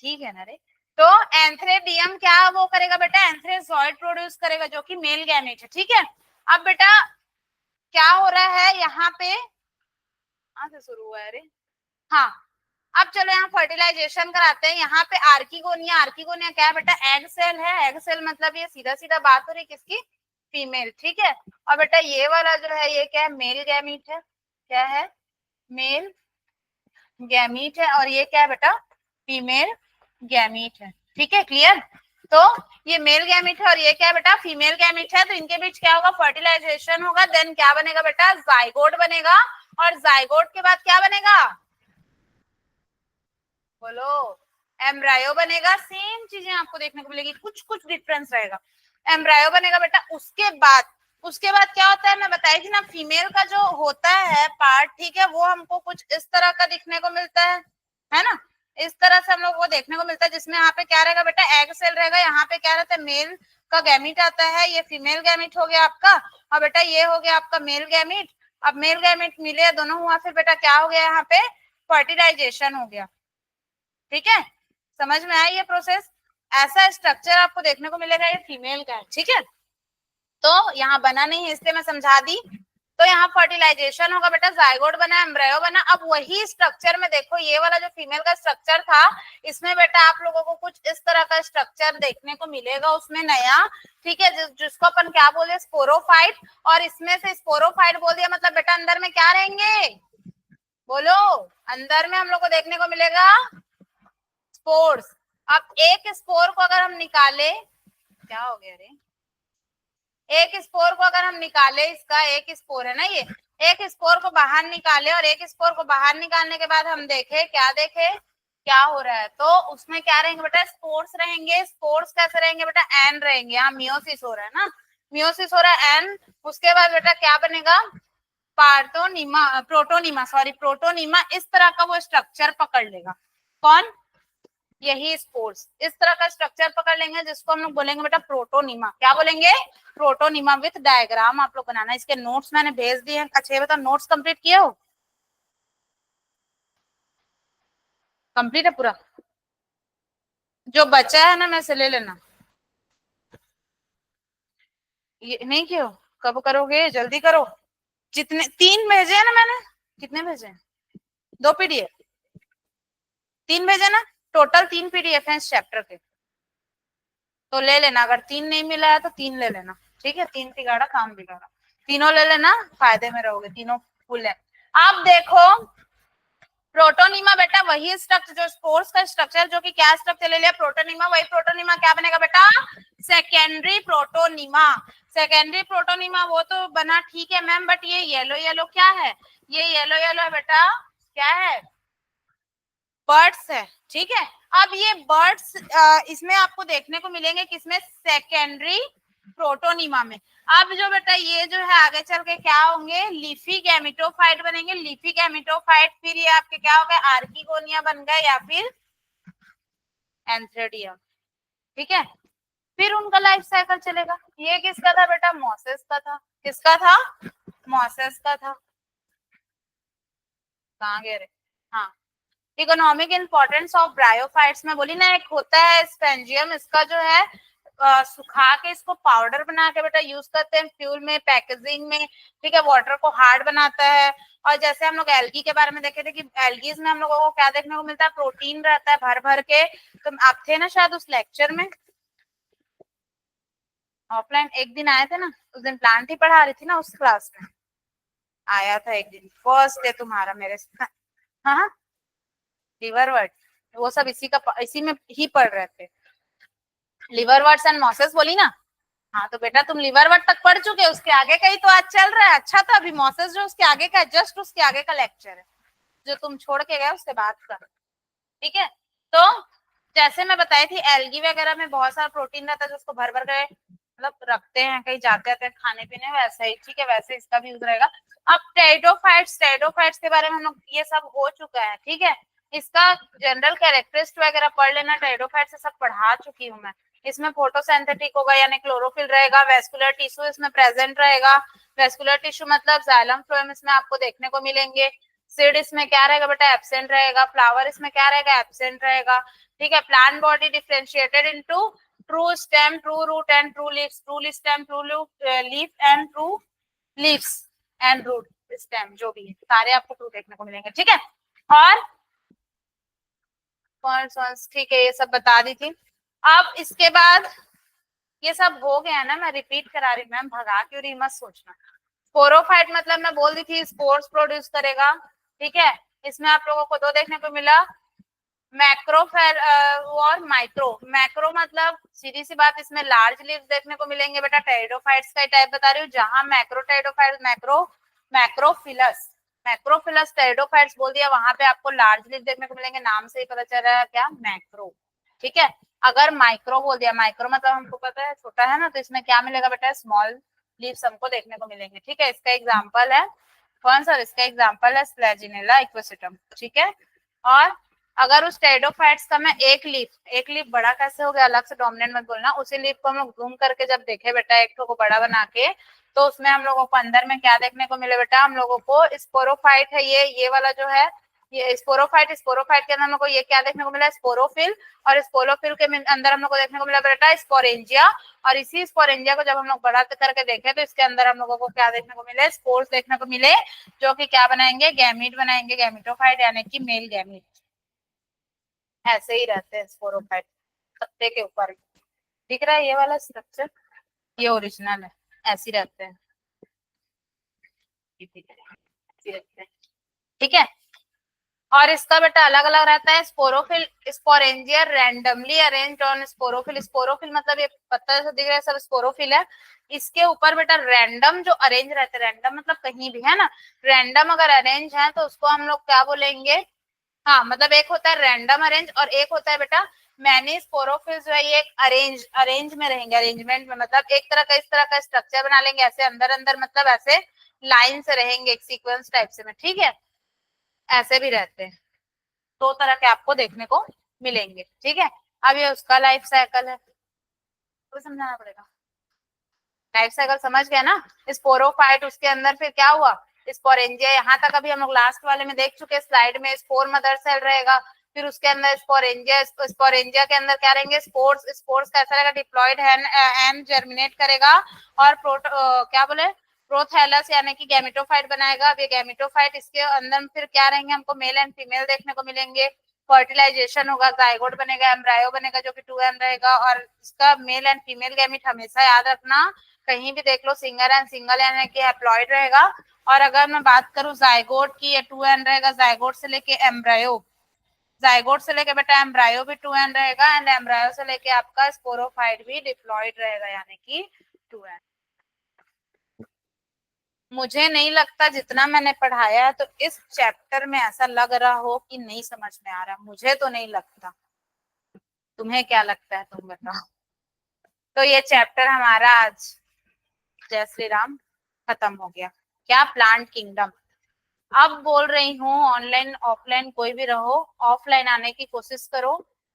ठीक है ना रे। तो एंथ्रेडियम क्या वो करेगा बेटा, एंथ्रेजॉइड प्रोड्यूस करेगा जो कि मेल गैमेट है। ठीक है, अब बेटा क्या हो रहा है यहाँ पे, कहाँ से शुरू हुआ है रे, हाँ, अब चलो यहाँ फर्टिलाइजेशन कराते हैं। यहाँ पे आर्किगोनिया, आर्किगोनिया क्या है बेटा, एग सेल है। एग सेल मतलब ये सीधा सीधा बात हो रही है किसकी, फीमेल। ठीक है, और बेटा ये वाला जो है ये क्या है, मेल गैमीट है। क्या है, मेल गैमीट है। और ये क्या है बेटा, फीमेल गैमीट है। ठीक है, क्लियर? तो ये मेल गैमीट है और ये क्या है बेटा, फीमेल गैमीट है। तो इनके बीच क्या होगा, फर्टिलाइजेशन होगा, देन क्या बनेगा बेटा, जाइगोट बनेगा। और जाइगोट के बाद क्या बनेगा, बोलो, एम्ब्रायो बनेगा। सेम चीजें आपको देखने को मिलेगी, कुछ कुछ डिफरेंस रहेगा। एम्ब्रायो बनेगा बेटा, उसके बाद क्या होता है, मैं बताई थी ना, फीमेल का जो होता है पार्ट, ठीक है, वो हमको कुछ इस तरह का दिखने को मिलता है ना, इस तरह से हम लोग वो देखने को मिलता है, जिसमें यहाँ पे क्या रहेगा बेटा, एग सेल रहेगा। यहाँ पे क्या रहता है, मेल का गैमीट आता है, ये फीमेल गैमीट हो गया आपका। और बेटा ये हो गया आपका मेल गैमीट। अब मेल गैमीट मिले दोनों हुआ, फिर बेटा क्या हो गया, यहाँ पे फर्टिलाइजेशन हो गया। ठीक है, समझ में आया ये प्रोसेस? ऐसा स्ट्रक्चर आपको देखने को मिलेगा, ये फीमेल का है। ठीक है, तो यहाँ बना नहीं है इसलिए मैं समझा दी। तो यहाँ फर्टिलाइजेशन होगा बेटा, जाइगोट बना, एम्ब्रायो बना। अब वही स्ट्रक्चर में देखो, ये वाला जो फीमेल का स्ट्रक्चर था, इसमें बेटा आप लोगों को कुछ इस तरह का स्ट्रक्चर देखने को मिलेगा उसमें नया। ठीक है, जिसको अपन क्या बोले, स्पोरोफाइट। और इसमें से स्पोरोफाइट बोल दिया मतलब बेटा अंदर में क्या रहेंगे, बोलो, अंदर में हम लोग को देखने को मिलेगा स्पोर्स। अब एक स्पोर को अगर हम निकाले, क्या हो गया रे, एक स्पोर को अगर हम निकाले, इसका एक स्पोर है ना ये, एक स्पोर को बाहर निकाले और एक स्पोर को बाहर निकालने के बाद हम देखे, क्या देखे, क्या हो रहा है, तो उसमें क्या रहेंगे बेटा, स्पोर्स रहेंगे। स्पोर्स कैसे रहेंगे बेटा, एन रहेंगे। यहाँ मियोसिस हो रहा है ना, मियोसिस हो रहा है, एन। उसके बाद बेटा क्या बनेगा, पार्थोनिमा, प्रोटोनिमा, सॉरी प्रोटोनिमा, इस तरह का वो स्ट्रक्चर पकड़ लेगा। कौन, यही स्पोर्स इस तरह का स्ट्रक्चर पकड़ लेंगे, जिसको हम लोग बोलेंगे बेटा प्रोटोनिमा। क्या बोलेंगे, प्रोटोनिमा। विथ डायग्राम आप लोग बनाना, इसके नोट्स मैंने भेज दिए हैं। अच्छा ये बताओ, नोट्स कंप्लीट किए हो? कंप्लीट है पूरा? जो बचा है ना मैं से ले लेना। ये नहीं किए हो, कब करोगे, जल्दी करो। जितने 3 भेजे हैं ना मैंने, कितने भेजे हैं, 2 पीडीएफ, 3 भेजे ना, टोटल 3 पीडीएफ है इस चैप्टर के। तो ले लेना, अगर 3 नहीं मिला है तो 3 ले लेना। ठीक है, 3 तिगाड़ा काम बिगाड़ा, तीनों ले लेना, फायदे में रहोगे, तीनों फुल है। आप देखो, प्रोटोनिमा बेटा वही स्ट्रक्चर, जो स्पोर्स का स्ट्रक्चर, जो कि क्या स्ट्रक्चर ले लिया, प्रोटोनिमा। वही प्रोटोनिमा क्या बनेगा बेटा, सेकेंडरी प्रोटोनिमा। सेकेंडरी प्रोटोनिमा वो तो बना, ठीक है मैम, बट ये येलो येलो क्या है, ये येलो येलो है बेटा, क्या है, बर्ड्स है। ठीक है, अब ये बर्ड्स इसमें आपको देखने को मिलेंगे, किसमें, सेकेंडरी प्रोटोनिमा में। अब जो बेटा ये जो है आगे चल के क्या होंगे, लीफी गैमेटोफाइट बनेंगे। लीफी गैमेटोफाइट फिर ये आपके क्या हो गए, आर्किगोनिया बन गए या फिर एंथ्रेडियम। ठीक है, फिर उनका लाइफ साइकिल चलेगा। ये किसका था बेटा, मोसेस का था। किसका था, मोसेस का था। कहाँ गए रे, हाँ। इकोनॉमिक इंपॉर्टेंस ऑफ ब्रायोफाइट्स में बोली ना, एक होता है स्पेंजियम, इसका जो है सुखा के इसको पाउडर बना के बेटा यूज करते हैं फ्यूल में, पैकेजिंग में। ठीक है, वाटर को हार्ड बनाता है। और जैसे हम लोग एल्गी के बारे में देखे थे कि एल्गीज में हम लोगों को क्या देखने को मिलता है, प्रोटीन रहता है भर भर के। तो आप थे ना शायद उस लेक्चर में, ऑफलाइन एक दिन आए थे ना, उस दिन प्लांट ही पढ़ा रही थी ना उस क्लास में, आया था एक दिन, फर्स्ट डे तुम्हारा मेरे साथ। हाँ, लिवर वर्ड वो सब इसी में ही पढ़ रहे थे। लिवर वर्ड्स एंड मॉसेस बोली ना, हाँ तो बेटा तुम लिवर वर्ड तक पढ़ चुके, उसके आगे का ही तो आज चल रहा है। अच्छा, तो अभी मॉसेस जो उसके आगे का, जस्ट उसके आगे का लेक्चर है जो तुम छोड़ के गए उसके बाद का। ठीक है, तो जैसे मैं बताई थी एल्गी वगैरह में बहुत सारा प्रोटीन रहता है जो उसको भर भर के मतलब रखते हैं, कहीं जाते हैं खाने पीने, वैसे ही। ठीक है, वैसे इसका भी यूज रहेगा। अब टेरिडोफाइट्स के बारे में हम लोग ये सब हो चुका है। ठीक है, इसका जनरल कैरेक्टरिस्टिक वगैरह पढ़ लेना, टेरिडोफाइट से सब पढ़ा चुकी हूँ मैं। इसमें फोटोसिंथेटिक होगा यानी क्लोरोफिल रहेगा, वेस्कुलर टिश्यू इसमें प्रेजेंट रहेगा। वेस्कुलर टिश्यू मतलब जाइलम फ्लोएम इसमें आपको देखने को मिलेंगे। सीड इसमें क्या रहेगा बेटा, एब्सेंट रहेगा। फ्लावर इसमें क्या रहेगा, एब्सेंट रहेगा। ठीक है, plant body differentiated into true stem, true root and true leaves, true stem, true leaf and true leaves and root stem, जो भी है सारे आपको ट्रू देखने को मिलेंगे। ठीक है, और ठीक है, ये सब बता दी थी। अब इसके बाद ये सब हो गया ना, मैं रिपीट करा रही, मैम भगा क्यों रही मत सोचना। स्पोरोफाइट मतलब मैं बोल दी थी स्पोर्स प्रोड्यूस करेगा। ठीक है, इसमें आप लोगों को दो देखने को मिला, मैक्रो और माइक्रो। मैक्रो मतलब सीधी सी बात, इसमें लार्ज लीव्स देखने को मिलेंगे बेटा, टेरिडोफाइट्स का टाइप बता रही हूँ। जहां मैक्रो टेरिडोफाइट्स, मैक्रोफिलस मैक्रोफिलस टेरिडोफाइट्स बोल दिया, वहां पे आपको लार्ज लीव देखने को मिलेंगे, नाम से ही पता चल रहा है क्या, मैक्रो। ठीक है, अगर माइक्रो बोल दिया, माइक्रो मतलब हमको पता है छोटा है ना, तो इसमें क्या मिलेगा बेटा, स्मॉल लीव्स हमको देखने को मिलेंगे। ठीक है, इसका एग्जाम्पल है कौन सा, इसका एग्जाम्पल है स्लैजिनेला इक्वेसिटम। ठीक है, और अगर उस टेरिडोफाइट्स का मैं एक लीफ बड़ा कैसे हो गया, अलग से डोमिनेंट मत बोलना, उसी लीफ को हम लोग जूम करके जब देखे बेटा, एक को बड़ा बना के, तो उसमें हम लोगों को अंदर में क्या देखने को मिले बेटा, हम लोगों को स्पोरोफाइट है, ये वाला जो है ये स्पोरोफाइट के अंदर हम लोग को ये क्या देखने को मिला, स्पोरोफिल। और स्पोरोफिल के अंदर हम लोग को देखने को मिला बेटा स्पोरेंजिया। और इसी स्पोरेंजिया को जब हम लोग बड़ा करके देखे तो इसके अंदर हम लोगों को क्या देखने को मिले, स्पोर्स देखने को मिले, जो कि क्या बनाएंगे, गैमीट बनाएंगे, गैमिटोफाइट यानी कि मेल गैमीट। ऐसे ही रहते हैं स्पोरोफाइट, पत्ते के ऊपर दिख रहा है ये वाला स्ट्रक्चर, ये ओरिजिनल है, ऐसे रहते हैं। ठीक है, और इसका बेटा अलग अलग रहता है, sporophyll sporangia randomly arranged on sporophyll. Sporophyll मतलब ये पत्ता जैसा दिख रहा है सब स्पोरोफिल है, इसके ऊपर बेटा रैंडम जो अरेंज रहते हैं, रैंडम मतलब कहीं भी है ना, रैंडम अगर अरेंज है तो उसको हम लोग क्या बोलेंगे, हाँ मतलब एक होता है रैंडम अरेंज और एक होता है बेटा मैनी स्पोरोफिल जो है ये एक अरेंज में रहेंगे, अरेंजमेंट में मतलब एक तरह का इस तरह का स्ट्रक्चर बना लेंगे, ऐसे अंदर अंदर मतलब ऐसे लाइन से रहेंगे एक सीक्वेंस टाइप से में। ठीक है, ऐसे भी रहते हैं, दो तरह के आपको देखने को मिलेंगे। ठीक है, अब ये उसका लाइफ साइकिल है, तो समझाना पड़ेगा। लाइफ साइकिल समझ गया ना, स्पोरोफाइट उसके अंदर फिर क्या हुआ, स्पोरेंजिया, यहाँ तक अभी हम लोग लास्ट वाले में देख चुके स्लाइड में, स्पोर मदर सेल रहेगा, फिर उसके अंदर स्पोरेंजिया के अंदर क्या रहेंगे, स्पोर्स कैसा रहेगा, डिप्लॉयड एंड जर्मिनेट करेगा और क्या बोले प्रोथैलस यानी कि गैमेटोफाइट बनाएगा। अब ये गैमेटोफाइट इसके अंदर फिर क्या रहेंगे, हमको मेल एंड फीमेल देखने को मिलेंगे, फर्टिलाइजेशन होगा, जाइगोट बनेगा, एम्ब्रायो बनेगा जो कि 2n रहेगा। और इसका मेल एंड फीमेल गैमेट हमेशा याद रखना, कहीं भी देख लो सिंगल एंड सिंगल यानी कि हैप्लॉइड रहेगा। और अगर मैं बात करूं जाइगोट की, ये 2n रहेगा, जाइगोट से लेके एम्ब्रायो, जाइगोट से लेके बेटा एम्ब्रायो भी 2n रहेगा, एंड एम्ब्रायो से लेके आपका स्पोरोफाइट भी डिप्लॉइड रहेगा यानी कि 2n। मुझे नहीं लगता जितना मैंने पढ़ाया तो इस चैप्टर में ऐसा लग रहा हो कि नहीं समझ में आ रहा, मुझे तो नहीं लगता, तुम्हें क्या लगता है तुम बताओ। तो ये चैप्टर हमारा आज जय श्री राम खत्म हो गया। क्या? Plant kingdom. अब बोल रही हूँ ऑनलाइन ऑफलाइन कोई भी रहो, ऑफलाइन आने की कोशिश करो।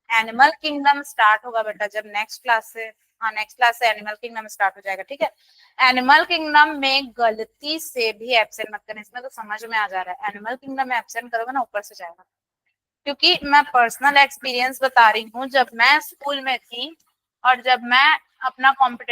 एनिमल किंगडम स्टार्ट होगा बेटा जब नेक्स्ट क्लास से, हाँ नेक्स्ट क्लास से एनिमल किंगडम स्टार्ट हो जाएगा, ठीक है। एनिमल किंगडम में गलती से भी एब्सेंट मत करना, इसमें तो समझ में आ जा रहा है। एनिमल किंगडम में एब्सेंट करोगे ना ऊपर से जाएगा, क्योंकि मैं पर्सनल एक्सपीरियंस बता रही हूँ। जब मैं स्कूल में थी और जब मैं अपना कॉम्पिटेटिव